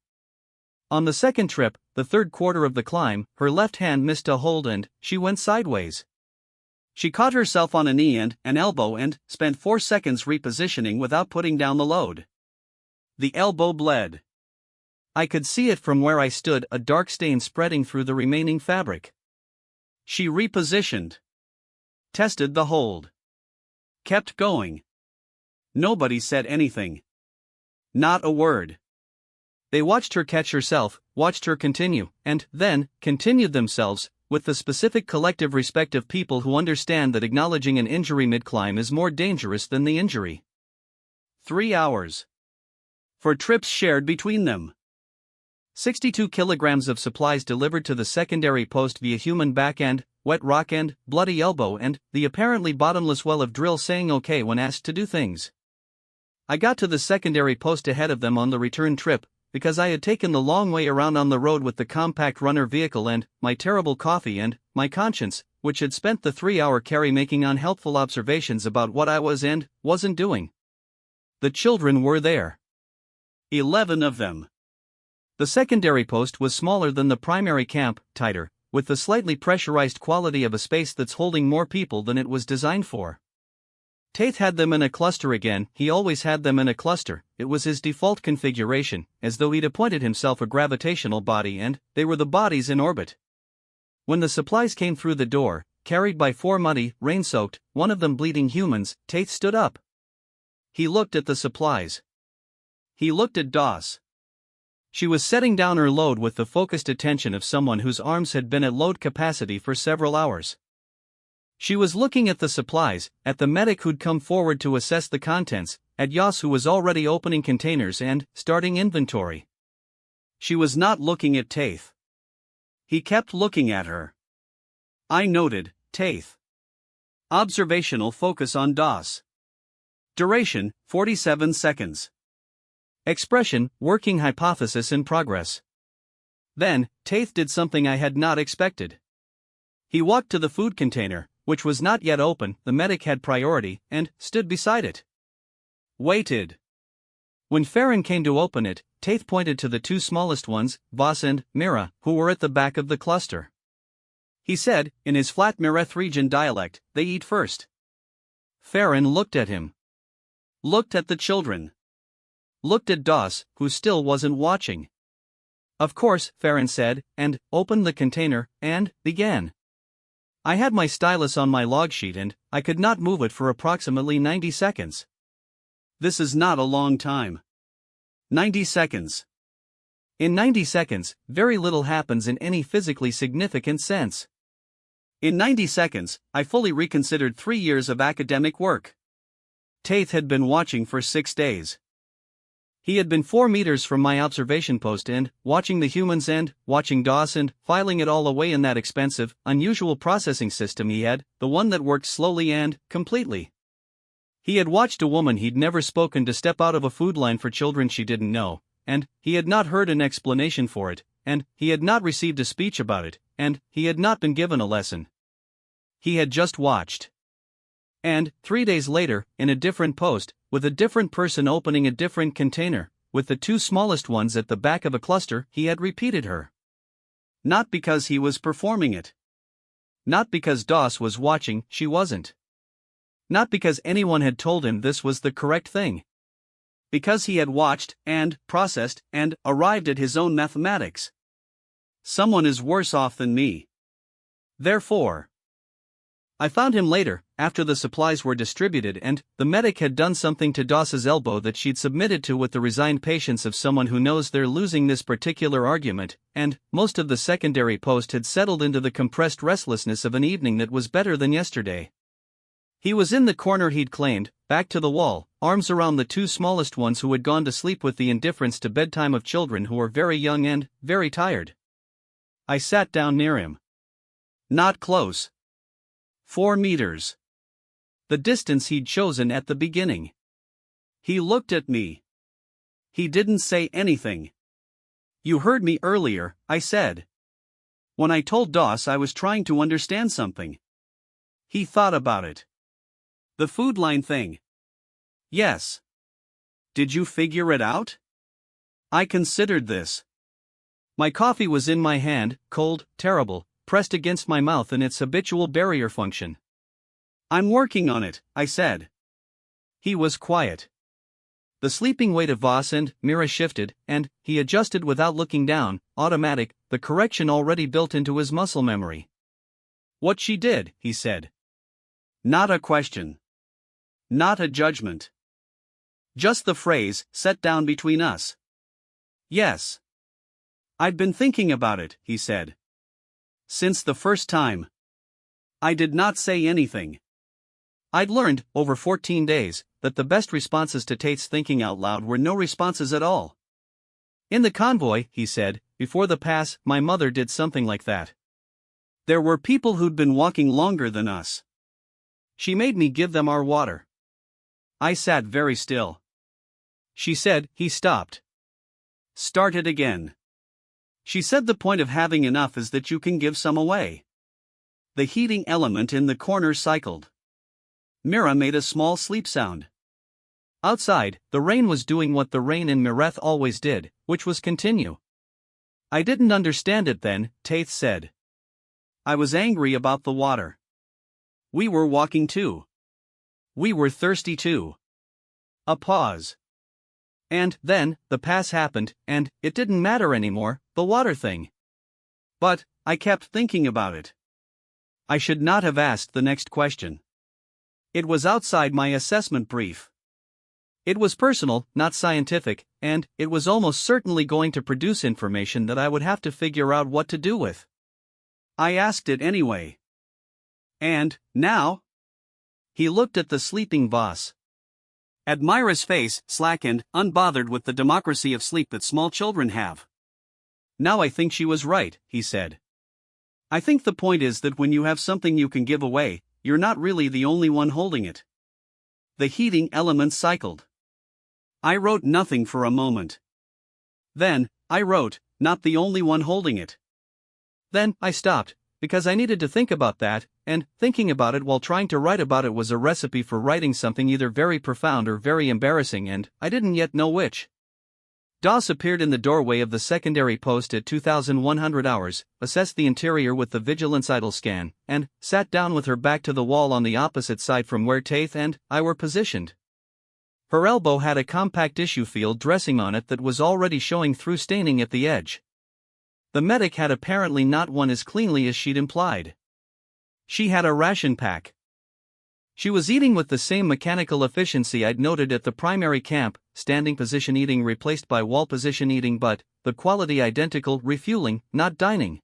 On the second trip, the 3rd quarter of the climb, her left hand missed a hold and she went sideways. She caught herself on a knee and an elbow and spent 4 seconds repositioning without putting down the load. The elbow bled. I could see it from where I stood, a dark stain spreading through the remaining fabric. She repositioned. Tested the hold. Kept going. Nobody said anything. Not a word. They watched her catch herself, watched her continue, and then continued themselves, with the specific collective respect of people who understand that acknowledging an injury mid-climb is more dangerous than the injury. 3 hours. For trips shared between them. 62 kilograms of supplies delivered to the secondary post via human back end, wet rock end, bloody elbow and the apparently bottomless well of Drill saying okay when asked to do things. I got to the secondary post ahead of them on the return trip, because I had taken the long way around on the road with the compact runner vehicle and my terrible coffee and my conscience, which had spent the 3-hour carry making unhelpful observations about what I was and wasn't doing. The children were there. 11 of them. The secondary post was smaller than the primary camp, tighter, with the slightly pressurized quality of a space that's holding more people than it was designed for. Taith had them in a cluster again. He always had them in a cluster. It was his default configuration, as though he'd appointed himself a gravitational body and they were the bodies in orbit. When the supplies came through the door, carried by 4 muddy, rain-soaked, one of them bleeding humans, Taith stood up. He looked at the supplies. He looked at Doss. She was setting down her load with the focused attention of someone whose arms had been at load capacity for several hours. She was looking at the supplies, at the medic who'd come forward to assess the contents, at Yas who was already opening containers and starting inventory. She was not looking at Taith. He kept looking at her. I noted, Taith. Observational focus on Doss. Duration, 47 seconds. Expression, working hypothesis in progress. Then, Taith did something I had not expected. He walked to the food container, which was not yet open, the medic had priority, and stood beside it. Waited. When Farron came to open it, Taith pointed to the 2 smallest ones, Voss and Mira, who were at the back of the cluster. He said, in his flat Mireth region dialect, "They eat first." Farron looked at him. Looked at the children. Looked at Doss, who still wasn't watching. "Of course," Farron said, and opened the container, and began. I had my stylus on my log sheet and I could not move it for approximately 90 seconds. This is not a long time. 90 seconds. In 90 seconds, very little happens in any physically significant sense. In 90 seconds, I fully reconsidered 3 years of academic work. Taith had been watching for 6 days. He had been 4 meters from my observation post and watching the humans and watching Doss and filing it all away in that expensive, unusual processing system he had, the one that worked slowly and completely. He had watched a woman he'd never spoken to step out of a food line for children she didn't know, and he had not heard an explanation for it, and he had not received a speech about it, and he had not been given a lesson. He had just watched. And, 3 days later, in a different post, with a different person opening a different container, with the 2 smallest ones at the back of a cluster, he had repeated her. Not because he was performing it. Not because Doss was watching, she wasn't. Not because anyone had told him this was the correct thing. Because he had watched, and processed, and arrived at his own mathematics. Someone is worse off than me. Therefore, I found him later, after the supplies were distributed and the medic had done something to Doss's elbow that she'd submitted to with the resigned patience of someone who knows they're losing this particular argument, and most of the secondary post had settled into the compressed restlessness of an evening that was better than yesterday. He was in the corner he'd claimed, back to the wall, arms around the 2 smallest ones who had gone to sleep with the indifference to bedtime of children who were very young and very tired. I sat down near him. Not close. 4 meters. The distance he'd chosen at the beginning. He looked at me. He didn't say anything. "You heard me earlier," I said. "When I told Doss I was trying to understand something." He thought about it. "The food line thing." "Yes." "Did you figure it out?" I considered this. My coffee was in my hand, cold, terrible, pressed against my mouth in its habitual barrier function. "I'm working on it," I said. He was quiet. The sleeping weight of Voss and Mira shifted, and he adjusted without looking down, automatic, the correction already built into his muscle memory. "What she did," he said. Not a question. Not a judgment. Just the phrase, set down between us. "Yes. I'd been thinking about it," he said. "Since the first time." I did not say anything. I'd learned, over 14 days, that the best responses to Taith's thinking out loud were no responses at all. "In the convoy," he said, "before the pass, my mother did something like that. There were people who'd been walking longer than us. She made me give them our water." I sat very still. She said, "He stopped. Started again. She said the point of having enough is that you can give some away." The heating element in the corner cycled. Mira made a small sleep sound. Outside, the rain was doing what the rain in Mireth always did, which was continue. "I didn't understand it then," Taith said. I was angry about the water. We were walking too. We were thirsty too. A pause. And then, the pass happened, and it didn't matter anymore, the water thing. But I kept thinking about it. I should not have asked the next question. It was outside my assessment brief. It was personal, not scientific, and it was almost certainly going to produce information that I would have to figure out what to do with. I asked it anyway. And, now? He looked at the sleeping boss. Admira's face slackened, unbothered with the democracy of sleep that small children have. Now I think she was right, he said. I think the point is that when you have something you can give away, you're not really the only one holding it. The heating element cycled. I wrote nothing for a moment. Then, I wrote, not the only one holding it. Then, I stopped, because I needed to think about that, and thinking about it while trying to write about it was a recipe for writing something either very profound or very embarrassing, and I didn't yet know which. Doss appeared in the doorway of the secondary post at 2100 hours, assessed the interior with the vigilance idle scan, and sat down with her back to the wall on the opposite side from where Taith and I were positioned. Her elbow had a compact issue field dressing on it that was already showing through staining at the edge. The medic had apparently not one as cleanly as she'd implied. She had a ration pack. She was eating with the same mechanical efficiency I'd noted at the primary camp, standing position eating replaced by wall position eating, but the quality identical, refueling, not dining.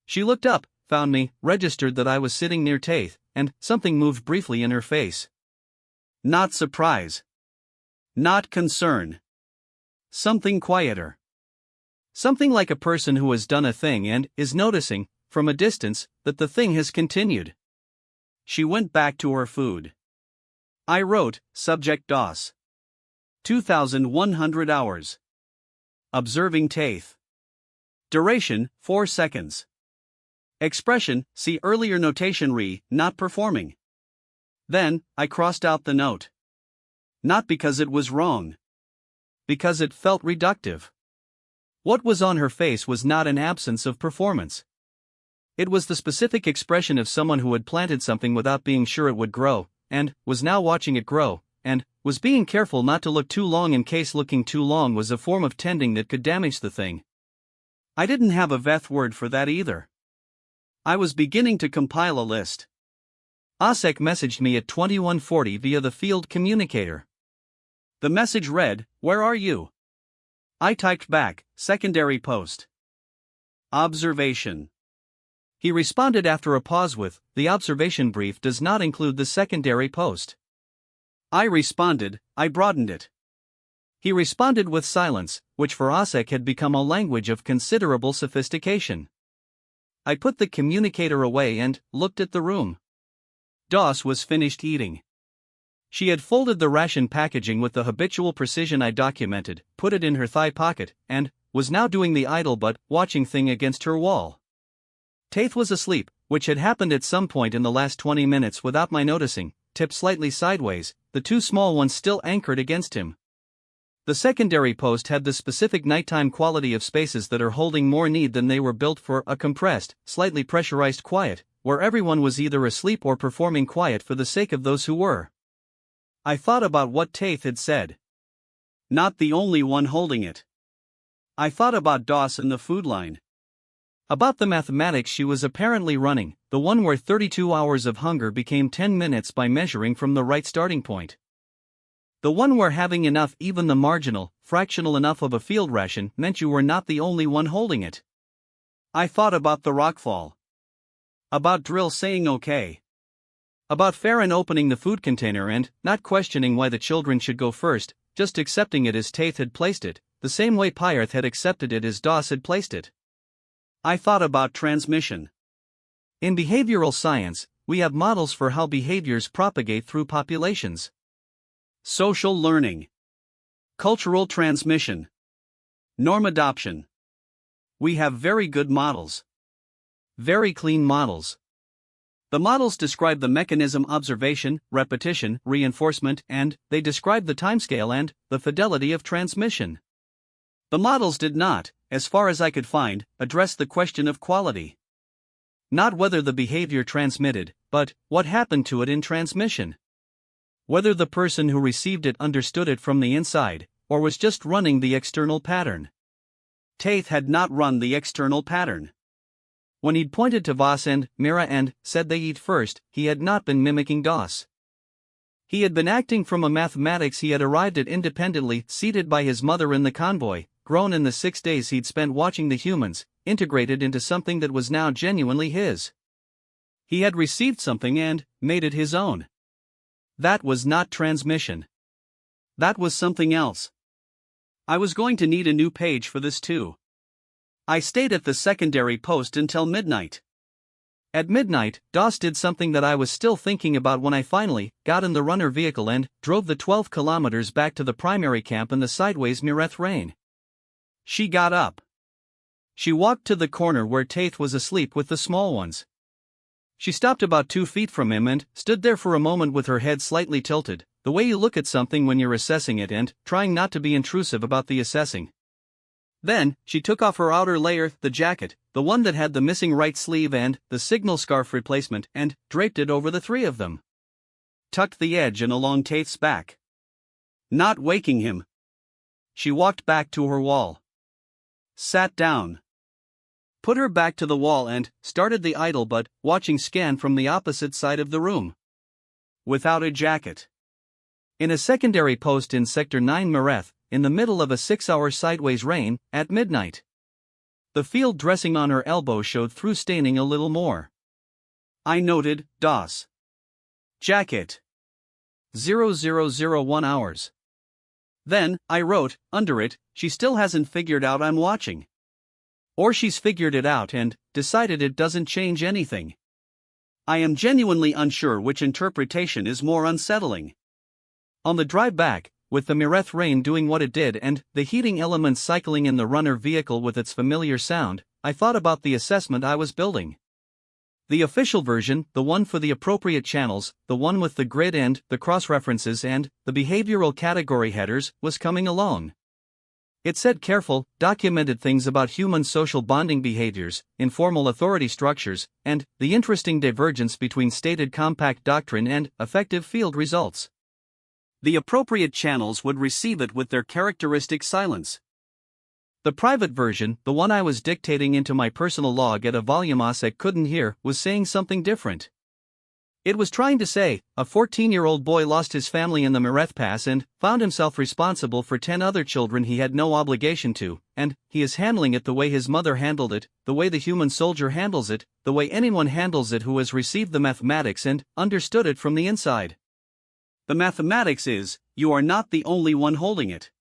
She looked up, found me, registered that I was sitting near Taith, and something moved briefly in her face. Not surprise. Not concern. Something quieter. Something like a person who has done a thing and is noticing, from a distance, that the thing has continued. She went back to her food. I wrote, subject DOS. 2100 hours. Observing Taith. Duration, 4 seconds. Expression, see earlier notation not performing. Then, I crossed out the note. Not because it was wrong. Because it felt reductive. What was on her face was not an absence of performance. It was the specific expression of someone who had planted something without being sure it would grow, and was now watching it grow, and was being careful not to look too long in case looking too long was a form of tending that could damage the thing. I didn't have a Veth word for that either. I was beginning to compile a list. Osek messaged me at 2140 via the field communicator. The message read, "Where are you?" I typed back, "Secondary post." Observation. He responded after a pause with, "The observation brief does not include the secondary post." I responded, "I broadened it." He responded with silence, which for Osek had become a language of considerable sophistication. I put the communicator away and looked at the room. Doss was finished eating. She had folded the ration packaging with the habitual precision I documented, put it in her thigh pocket, and was now doing the idle but watching thing against her wall. Taith was asleep, which had happened at some point in the last 20 minutes without my noticing, tipped slightly sideways, the two small ones still anchored against him. The secondary post had the specific nighttime quality of spaces that are holding more need than they were built for, a compressed, slightly pressurized quiet, where everyone was either asleep or performing quiet for the sake of those who were. I thought about what Taith had said. Not the only one holding it. I thought about Doss and the food line. About the mathematics she was apparently running, the one where 32 hours of hunger became 10 minutes by measuring from the right starting point. The one where having enough, even the marginal, fractional enough of a field ration, meant you were not the only one holding it. I thought about the rockfall. About Drill saying okay. About Farron opening the food container and not questioning why the children should go first, just accepting it as Taith had placed it, the same way Pyarth had accepted it as Doss had placed it. I thought about transmission. In behavioral science, we have models for how behaviors propagate through populations. Social learning. Cultural transmission. Norm adoption. We have very good models. Very clean models. The models describe the mechanism observation, repetition, reinforcement, and they describe the timescale and the fidelity of transmission. The models did not, as far as I could find, address the question of quality. Not whether the behavior transmitted, but what happened to it in transmission. Whether the person who received it understood it from the inside, or was just running the external pattern. Taith had not run the external pattern. When he'd pointed to Voss and Mira and said they eat first, he had not been mimicking DOS. He had been acting from a mathematics he had arrived at independently, seated by his mother in the convoy, grown in the 6 days he'd spent watching the humans, integrated into something that was now genuinely his. He had received something and made it his own. That was not transmission. That was something else. I was going to need a new page for this too. I stayed at the secondary post until midnight. At midnight, DOS did something that I was still thinking about when I finally got in the runner vehicle and drove the 12 kilometers back to the primary camp in the sideways Mireth rain. She got up. She walked to the corner where Taith was asleep with the small ones. She stopped about 2 feet from him and stood there for a moment with her head slightly tilted, the way you look at something when you're assessing it and trying not to be intrusive about the assessing. Then, she took off her outer layer, the jacket, the one that had the missing right sleeve and the signal scarf replacement, and draped it over the 3 of them. Tucked the edge in along Taith's back. Not waking him. She walked back to her wall. Sat down. Put her back to the wall and started the idle but watching scan from the opposite side of the room. Without a jacket. In a secondary post in Sector 9 Mireth, in the middle of a 6-hour sideways rain, at midnight. The field dressing on her elbow showed through staining a little more. I noted, DOS. Jacket. 0001 hours. Then, I wrote, under it, she still hasn't figured out I'm watching. Or she's figured it out and decided it doesn't change anything. I am genuinely unsure which interpretation is more unsettling. On the drive back, with the Mireth rain doing what it did and the heating elements cycling in the runner vehicle with its familiar sound, I thought about the assessment I was building. The official version, the one for the appropriate channels, the one with the grid and the cross-references and the behavioral category headers, was coming along. It said careful, documented things about human social bonding behaviors, informal authority structures, and the interesting divergence between stated compact doctrine and effective field results. The appropriate channels would receive it with their characteristic silence. The private version, the one I was dictating into my personal log at a volume OSEC couldn't hear, was saying something different. It was trying to say, a 14-year-old boy lost his family in the Mireth Pass and found himself responsible for 10 other children he had no obligation to, and he is handling it the way his mother handled it, the way the human soldier handles it, the way anyone handles it who has received the mathematics and understood it from the inside. The mathematics is, you are not the only one holding it.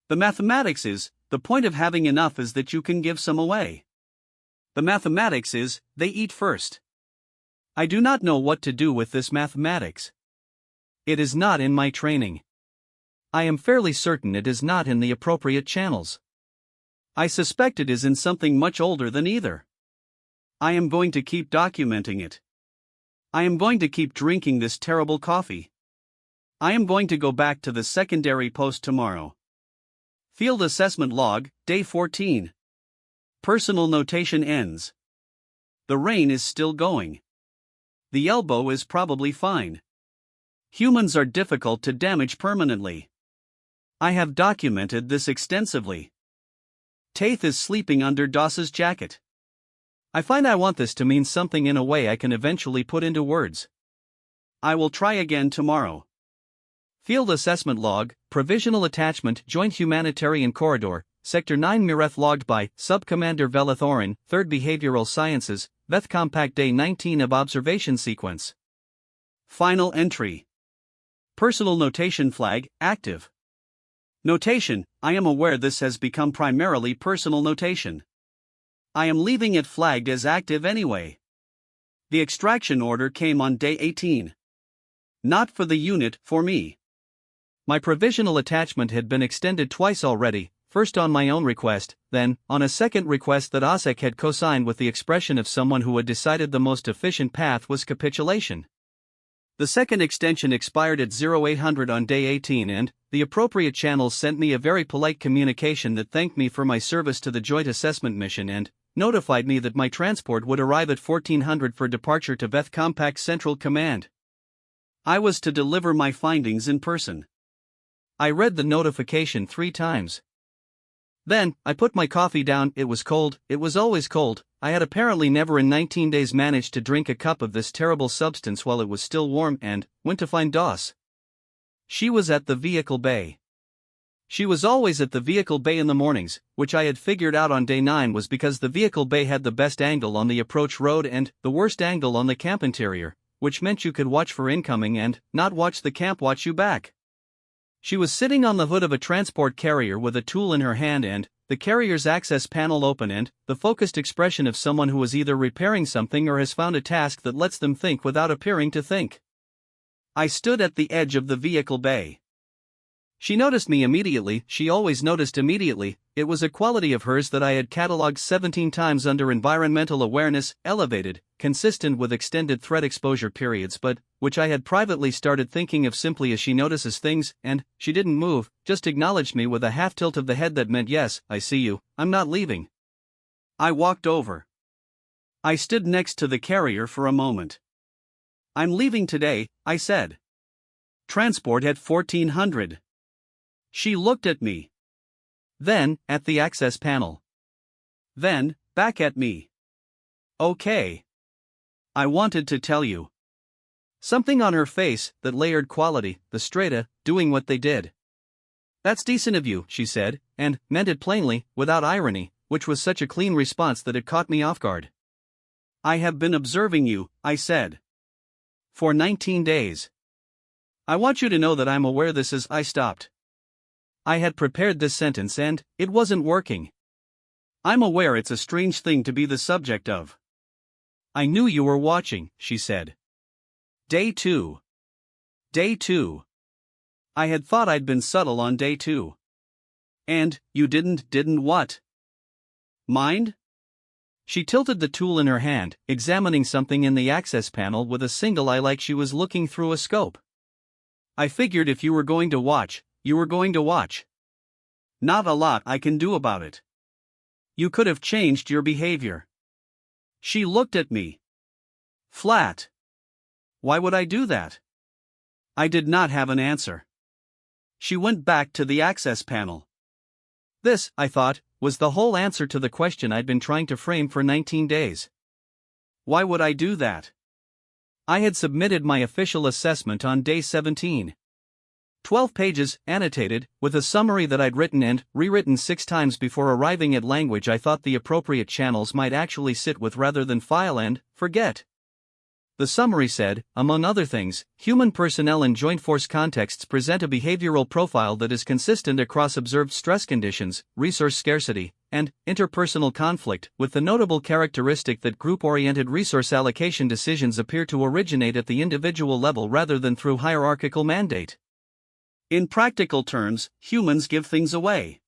The mathematics is, the point of having enough is that you can give some away. The mathematics is, they eat first. I do not know what to do with this mathematics. It is not in my training. I am fairly certain it is not in the appropriate channels. I suspect it is in something much older than either. I am going to keep documenting it. I am going to keep drinking this terrible coffee. I am going to go back to the secondary post tomorrow. Field Assessment Log, Day 14. Personal notation ends. The rain is still going. The elbow is probably fine. Humans are difficult to damage permanently. I have documented this extensively. Taith is sleeping under DOS's jacket. I find I want this to mean something in a way I can eventually put into words. I will try again tomorrow. Field Assessment Log, Provisional Attachment Joint Humanitarian Corridor, Sector 9 Mireth logged by Subcommander Velathorin, 3rd Behavioral Sciences, Veth Compact Day 19 of Observation Sequence. Final entry. Personal notation flag, active. Notation, I am aware this has become primarily personal notation. I am leaving it flagged as active anyway. The extraction order came on day 18. Not for the unit, for me. My provisional attachment had been extended twice already, first on my own request, then, on a second request that OSEC had co-signed with the expression of someone who had decided the most efficient path was capitulation. The second extension expired at 0800 on day 18 and, the appropriate channels sent me a very polite communication that thanked me for my service to the joint assessment mission and notified me that my transport would arrive at 1400 for departure to Veth Compact Central Command. I was to deliver my findings in person. I read the notification 3 times. Then, I put my coffee down. It was cold, it was always cold. I had apparently never in 19 days managed to drink a cup of this terrible substance while it was still warm and went to find Doss. She was at the vehicle bay. She was always at the vehicle bay in the mornings, which I had figured out on day 9 was because the vehicle bay had the best angle on the approach road and the worst angle on the camp interior, which meant you could watch for incoming and not watch the camp watch you back. She was sitting on the hood of a transport carrier with a tool in her hand and the carrier's access panel open and the focused expression of someone who is either repairing something or has found a task that lets them think without appearing to think. I stood at the edge of the vehicle bay. She noticed me immediately. She always noticed immediately. It was a quality of hers that I had catalogued 17 times under environmental awareness, elevated, consistent with extended threat exposure periods, but which I had privately started thinking of simply as she notices things, and she didn't move, just acknowledged me with a half tilt of the head that meant yes, I see you, I'm not leaving. I walked over. I stood next to the carrier for a moment. I'm leaving today, I said. Transport at 1400. She looked at me. Then, at the access panel. Then, back at me. Okay. I wanted to tell you. Something on her face, that layered quality, the strata, doing what they did. That's decent of you, she said, and meant it plainly, without irony, which was such a clean response that it caught me off guard. I have been observing you, I said. For 19 days. I want you to know that I'm aware this is. I stopped. I had prepared this sentence and it wasn't working. I'm aware it's a strange thing to be the subject of. I knew you were watching, she said. Day 2. Day 2. I had thought I'd been subtle on day 2. And, you didn't what? Mind? She tilted the tool in her hand, examining something in the access panel with a single eye like she was looking through a scope. I figured if you were going to watch, you were going to watch. Not a lot I can do about it. You could have changed your behavior. She looked at me. Flat. Why would I do that? I did not have an answer. She went back to the access panel. This, I thought, was the whole answer to the question I'd been trying to frame for 19 days. Why would I do that? I had submitted my official assessment on day 17. 12 pages, annotated, with a summary that I'd written and rewritten 6 times before arriving at language I thought the appropriate channels might actually sit with rather than file and forget. The summary said, among other things, human personnel in joint force contexts present a behavioral profile that is consistent across observed stress conditions, resource scarcity, and interpersonal conflict, with the notable characteristic that group-oriented resource allocation decisions appear to originate at the individual level rather than through hierarchical mandate. In practical terms, humans give things away.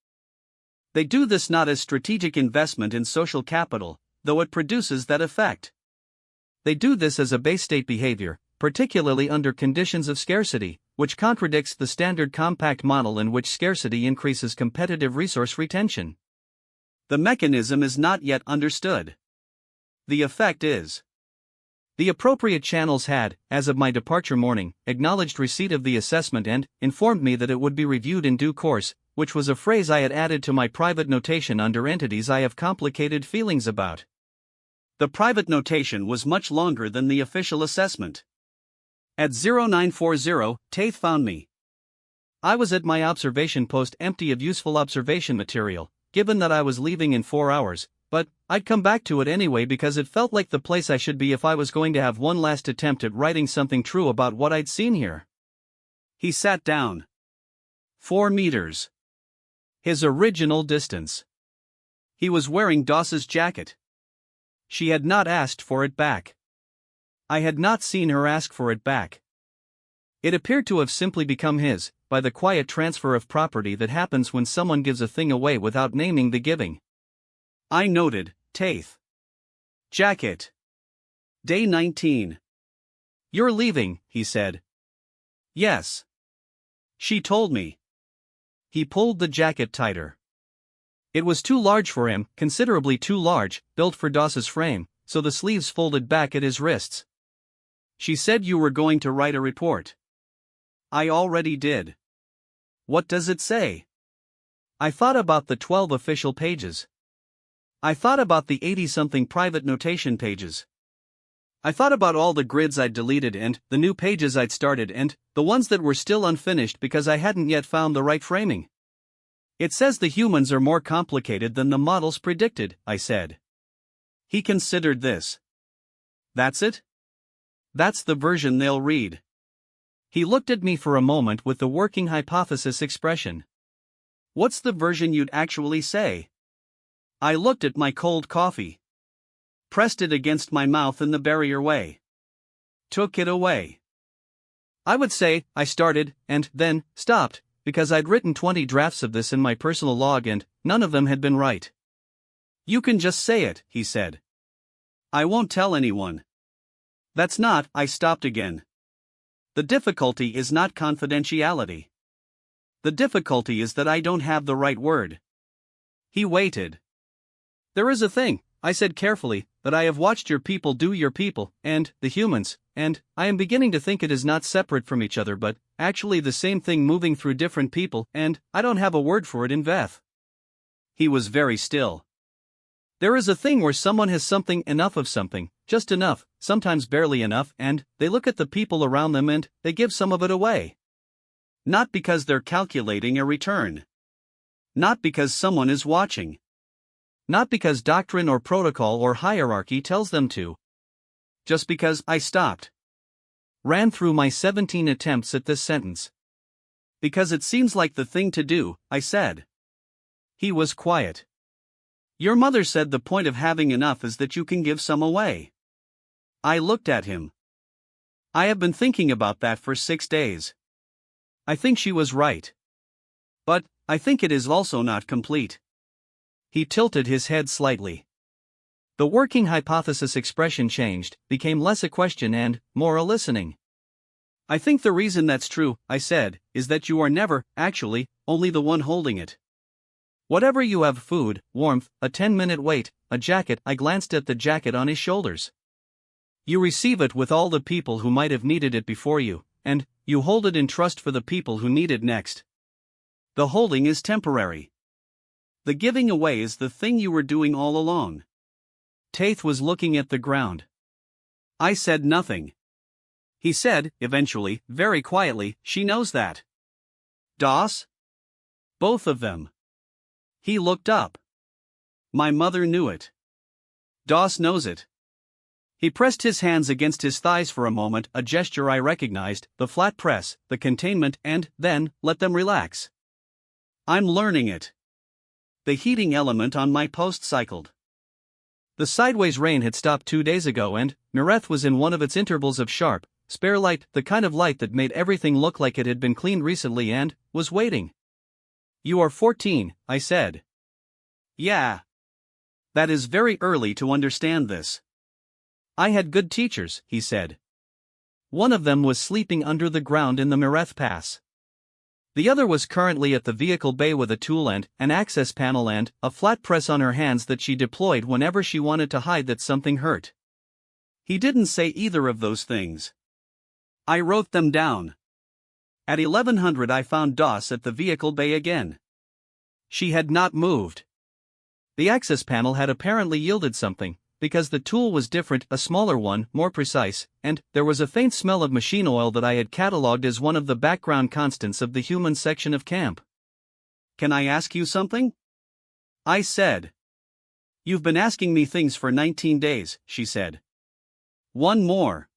They do this not as strategic investment in social capital, though it produces that effect. They do this as a base state behavior, particularly under conditions of scarcity, which contradicts the standard compact model in which scarcity increases competitive resource retention. The mechanism is not yet understood. The effect is. The appropriate channels had, as of my departure morning, acknowledged receipt of the assessment and informed me that it would be reviewed in due course, which was a phrase I had added to my private notation under entities I have complicated feelings about. The private notation was much longer than the official assessment. At 0940, Taith found me. I was at my observation post empty of useful observation material, given that I was leaving in 4 hours, but I'd come back to it anyway because it felt like the place I should be if I was going to have one last attempt at writing something true about what I'd seen here. He sat down. 4 meters. His original distance. He was wearing Doss's jacket. She had not asked for it back. I had not seen her ask for it back. It appeared to have simply become his, by the quiet transfer of property that happens when someone gives a thing away without naming the giving. I noted, Taith. Jacket. Day 19. You're leaving, he said. Yes. She told me. He pulled the jacket tighter. It was too large for him, considerably too large, built for Doss's frame, so the sleeves folded back at his wrists. She said you were going to write a report. I already did. What does it say? I thought about the 12 official pages. I thought about the 80-something private notation pages. I thought about all the grids I'd deleted and the new pages I'd started and the ones that were still unfinished because I hadn't yet found the right framing. It says the humans are more complicated than the models predicted, I said. He considered this. That's it? That's the version they'll read. He looked at me for a moment with the working hypothesis expression. What's the version you'd actually say? I looked at my cold coffee. Pressed it against my mouth in the barrier way. Took it away. I would say, I started, and then, stopped, because I'd written 20 drafts of this in my personal log and none of them had been right. You can just say it, he said. I won't tell anyone. That's not, I stopped again. The difficulty is not confidentiality. The difficulty is that I don't have the right word. He waited. There is a thing, I said carefully, that I have watched your people do your people, and the humans, and I am beginning to think it is not separate from each other but actually the same thing moving through different people, and I don't have a word for it in Veth. He was very still. There is a thing where someone has something enough of something, just enough, sometimes barely enough, and they look at the people around them and they give some of it away. Not because they're calculating a return. Not because someone is watching. Not because doctrine or protocol or hierarchy tells them to. Just because I stopped. Ran through my 17 attempts at this sentence. Because it seems like the thing to do, I said. He was quiet. Your mother said the point of having enough is that you can give some away. I looked at him. I have been thinking about that for 6 days. I think she was right. But I think it is also not complete. He tilted his head slightly. The working hypothesis expression changed, became less a question and more a listening. I think the reason that's true, I said, is that you are never, actually, only the one holding it. Whatever you have, food, warmth, a 10-minute wait, a jacket, I glanced at the jacket on his shoulders. You receive it with all the people who might have needed it before you, and you hold it in trust for the people who need it next. The holding is temporary. The giving away is the thing you were doing all along. Taith was looking at the ground. I said nothing. He said, eventually, very quietly, she knows that. Doss? Both of them. He looked up. My mother knew it. Doss knows it. He pressed his hands against his thighs for a moment, a gesture I recognized, the flat press, the containment, and then, let them relax. I'm learning it. The heating element on my post cycled. The sideways rain had stopped 2 days ago and Mireth was in one of its intervals of sharp, spare light, the kind of light that made everything look like it had been cleaned recently and was waiting. You are 14, I said. Yeah. That is very early to understand this. I had good teachers, he said. One of them was sleeping under the ground in the Mireth Pass. The other was currently at the vehicle bay with a tool and an access panel and a flat press on her hands that she deployed whenever she wanted to hide that something hurt. He didn't say either of those things. I wrote them down. At 1100 I found Doss at the vehicle bay again. She had not moved. The access panel had apparently yielded something, because the tool was different, a smaller one, more precise, and there was a faint smell of machine oil that I had catalogued as one of the background constants of the human section of camp. Can I ask you something? I said. You've been asking me things for 19 days, she said. One more.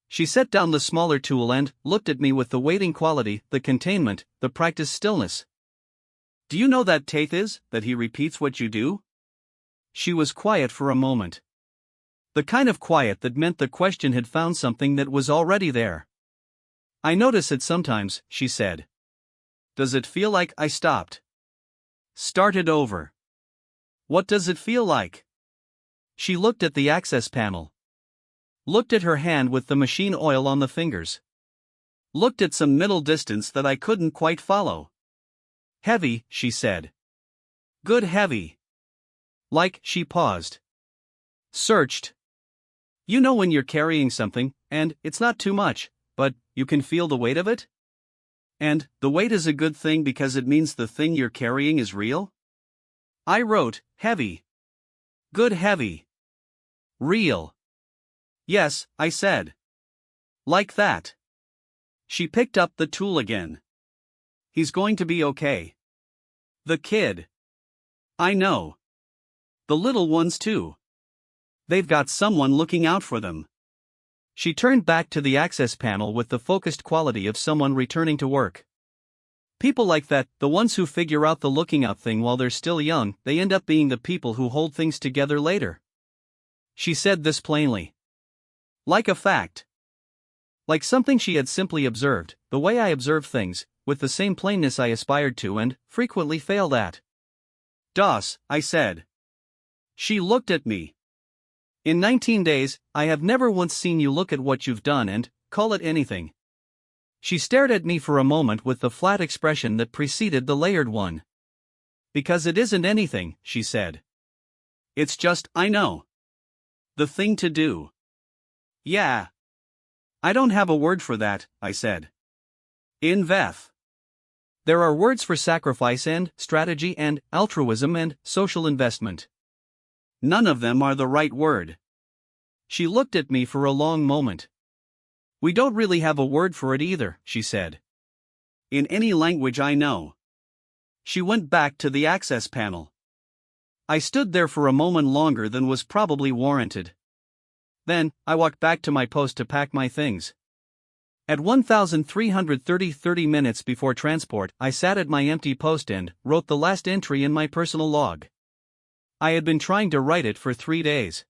She set down the smaller tool and looked at me with the waiting quality, the containment, the practiced stillness. Do you know that Taith is, that he repeats what you do? She was quiet for a moment. The kind of quiet that meant the question had found something that was already there. I notice it sometimes, she said. Does it feel like I stopped? Started over. What does it feel like? She looked at the access panel. Looked at her hand with the machine oil on the fingers. Looked at some middle distance that I couldn't quite follow. Heavy, she said. Good heavy. Like, she paused. Searched. You know when you're carrying something, and it's not too much, but you can feel the weight of it? And the weight is a good thing because it means the thing you're carrying is real? I wrote, heavy. Good heavy. Real. Yes, I said. Like that. She picked up the tool again. He's going to be okay. The kid. I know. The little ones too. They've got someone looking out for them. She turned back to the access panel with the focused quality of someone returning to work. People like that, the ones who figure out the looking out thing while they're still young, they end up being the people who hold things together later. She said this plainly. Like a fact. Like something she had simply observed, the way I observe things, with the same plainness I aspired to and frequently failed at. DOS, I said. She looked at me. In 19 days, I have never once seen you look at what you've done and call it anything. She stared at me for a moment with the flat expression that preceded the layered one. Because it isn't anything, she said. It's just, I know. The thing to do. Yeah. I don't have a word for that, I said. Inveth. There are words for sacrifice and strategy and altruism and social investment. None of them are the right word. She looked at me for a long moment. We don't really have a word for it either, she said. In any language I know. She went back to the access panel. I stood there for a moment longer than was probably warranted. Then, I walked back to my post to pack my things. At 1330 minutes before transport, I sat at my empty post and wrote the last entry in my personal log. I had been trying to write it for 3 days.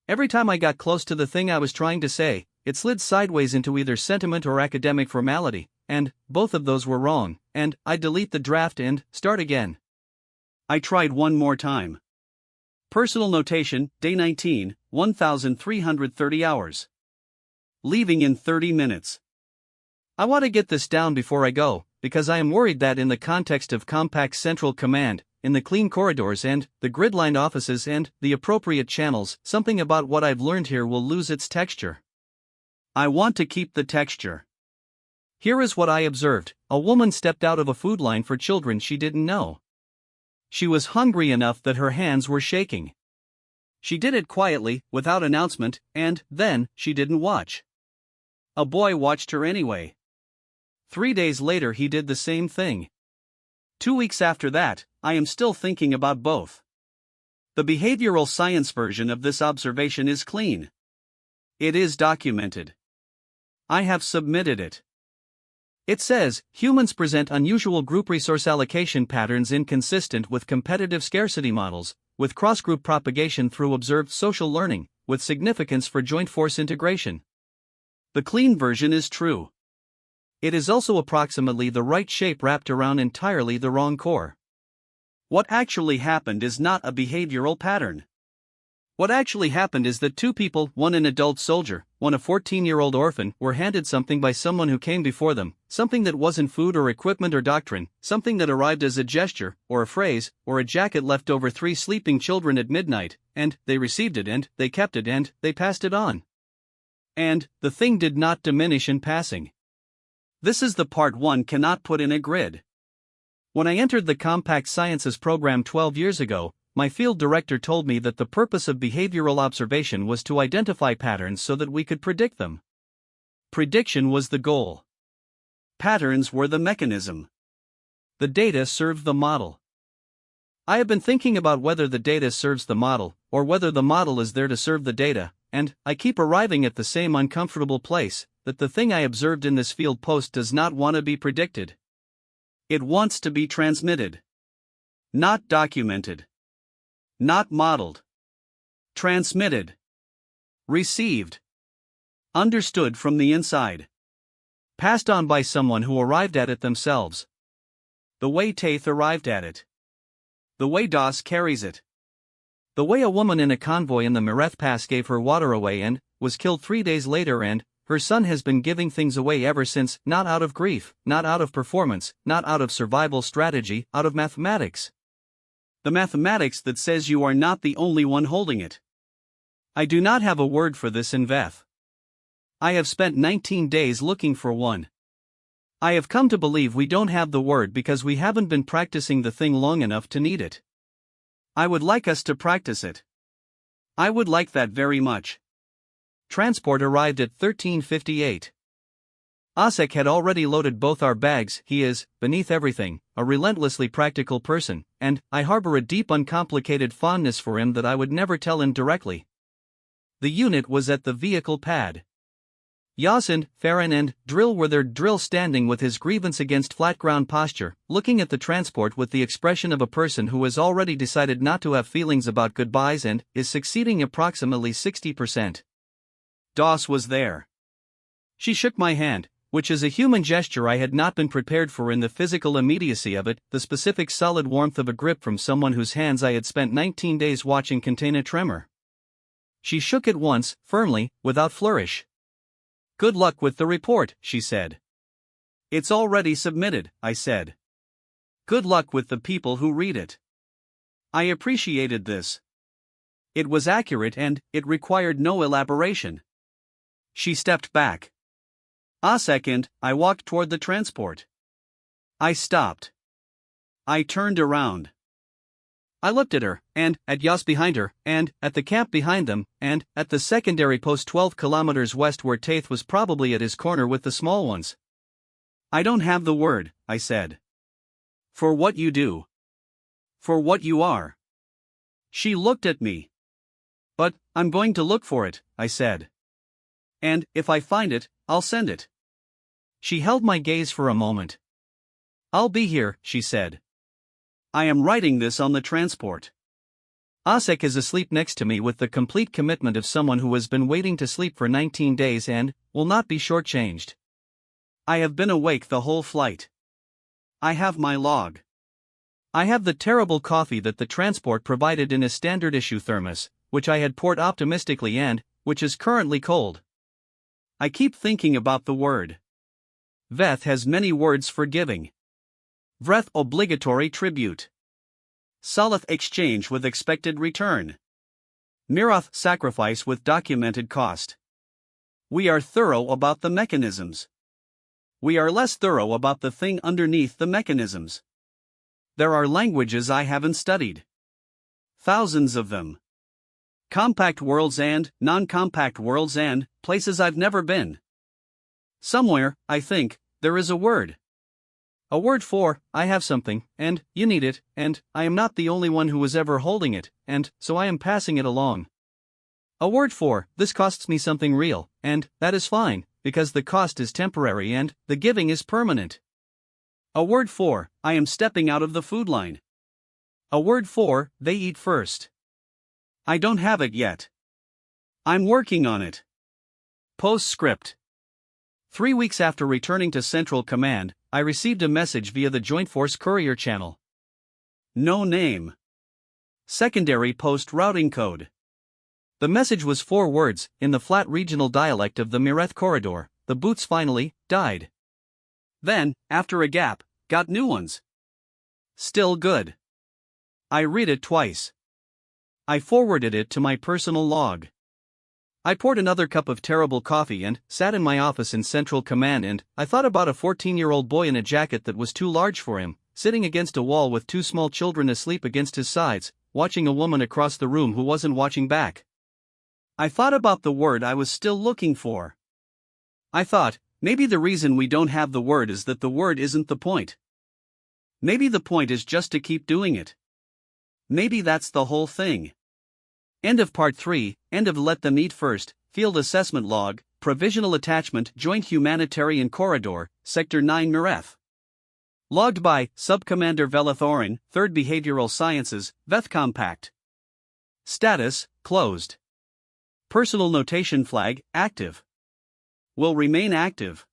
Every time I got close to the thing I was trying to say, it slid sideways into either sentiment or academic formality, and both of those were wrong, and I'd delete the draft and start again. I tried one more time. Personal notation, day 19, 1330 hours. Leaving in 30 minutes. I want to get this down before I go, because I am worried that in the context of compact central command, in the clean corridors and the grid-lined offices and the appropriate channels, something about what I've learned here will lose its texture. I want to keep the texture. Here is what I observed. A woman stepped out of a food line for children she didn't know. She was hungry enough that her hands were shaking. She did it quietly, without announcement, and then she didn't watch. A boy watched her anyway. 3 days later he did the same thing. 2 weeks after that, I am still thinking about both. The behavioral science version of this observation is clean. It is documented. I have submitted it. It says, humans present unusual group resource allocation patterns inconsistent with competitive scarcity models, with cross-group propagation through observed social learning, with significance for joint force integration. The clean version is true. It is also approximately the right shape wrapped around entirely the wrong core. What actually happened is not a behavioral pattern. What actually happened is that two people, one an adult soldier, one a 14-year-old orphan, were handed something by someone who came before them, something that wasn't food or equipment or doctrine, something that arrived as a gesture, or a phrase, or a jacket left over 3 sleeping children at midnight, and they received it and they kept it and they passed it on. And the thing did not diminish in passing. This is the part one cannot put in a grid. When I entered the Compact Sciences program 12 years ago, my field director told me that the purpose of behavioral observation was to identify patterns so that we could predict them. Prediction was the goal. Patterns were the mechanism. The data served the model. I have been thinking about whether the data serves the model, or whether the model is there to serve the data, and I keep arriving at the same uncomfortable place, that the thing I observed in this field post does not want to be predicted. It wants to be transmitted. Not documented. Not modeled. Transmitted. Received. Understood from the inside. Passed on by someone who arrived at it themselves. The way Taith arrived at it. The way Das carries it. The way a woman in a convoy in the Mireth Pass gave her water away and was killed 3 days later, and her son has been giving things away ever since, not out of grief, not out of performance, not out of survival strategy, out of mathematics. The mathematics that says you are not the only one holding it. I do not have a word for this in Veth. I have spent 19 days looking for one. I have come to believe we don't have the word because we haven't been practicing the thing long enough to need it. I would like us to practice it. I would like that very much. Transport arrived at 13:58. Asek had already loaded both our bags. He is, beneath everything, a relentlessly practical person, and I harbor a deep uncomplicated fondness for him that I would never tell him directly. The unit was at the vehicle pad. Yasin, Farron and Drill were there, Drill standing with his grievance against flat ground posture, looking at the transport with the expression of a person who has already decided not to have feelings about goodbyes and is succeeding approximately 60%. Doss was there. She shook my hand, which is a human gesture I had not been prepared for in the physical immediacy of it, the specific solid warmth of a grip from someone whose hands I had spent 19 days watching contain a tremor. She shook it once, firmly, without flourish. "Good luck with the report," she said. "It's already submitted," I said. "Good luck with the people who read it." I appreciated this. It was accurate and it required no elaboration. She stepped back. A second, I walked toward the transport. I stopped. I turned around. I looked at her, and at Yas behind her, and at the camp behind them, and at the secondary post 12 kilometers west where Taith was probably at his corner with the small ones. "I don't have the word," I said. "For what you do. For what you are." She looked at me. "But, I'm going to look for it," I said. "And, if I find it, I'll send it." She held my gaze for a moment. "I'll be here," she said. "I am writing this on the transport." Asek is asleep next to me with the complete commitment of someone who has been waiting to sleep for 19 days and will not be shortchanged. I have been awake the whole flight. I have my log. I have the terrible coffee that the transport provided in a standard issue thermos, which I had poured optimistically and which is currently cold. I keep thinking about the word. Veth has many words for giving. Vreth obligatory tribute. Salith exchange with expected return. Mirath sacrifice with documented cost. We are thorough about the mechanisms. We are less thorough about the thing underneath the mechanisms. There are languages I haven't studied. Thousands of them. Compact worlds and non-compact worlds and places I've never been. Somewhere, I think, there is a word. A word for, I have something, and you need it, and I am not the only one who was ever holding it, and so I am passing it along. A word for, this costs me something real, and that is fine, because the cost is temporary and the giving is permanent. A word for, I am stepping out of the food line. A word for, they eat first. I don't have it yet. I'm working on it. Postscript. 3 weeks after returning to Central Command, I received a message via the Joint Force Courier channel. No name. Secondary post routing code. The message was 4 words, in the flat regional dialect of the Mireth corridor. The boots finally died. Then, after a gap, got new ones. Still good. I read it twice. I forwarded it to my personal log. I poured another cup of terrible coffee and sat in my office in Central Command, and I thought about a 14-year-old boy in a jacket that was too large for him, sitting against a wall with 2 small children asleep against his sides, watching a woman across the room who wasn't watching back. I thought about the word I was still looking for. I thought, maybe the reason we don't have the word is that the word isn't the point. Maybe the point is just to keep doing it. Maybe that's the whole thing. End of Part 3, end of Let Them Eat First, Field Assessment Log, Provisional Attachment Joint Humanitarian Corridor, Sector 9 Mireth. Logged by Subcommander Velathorin, 3rd Behavioral Sciences, Veth Compact. Status, closed. Personal notation flag, active. Will remain active.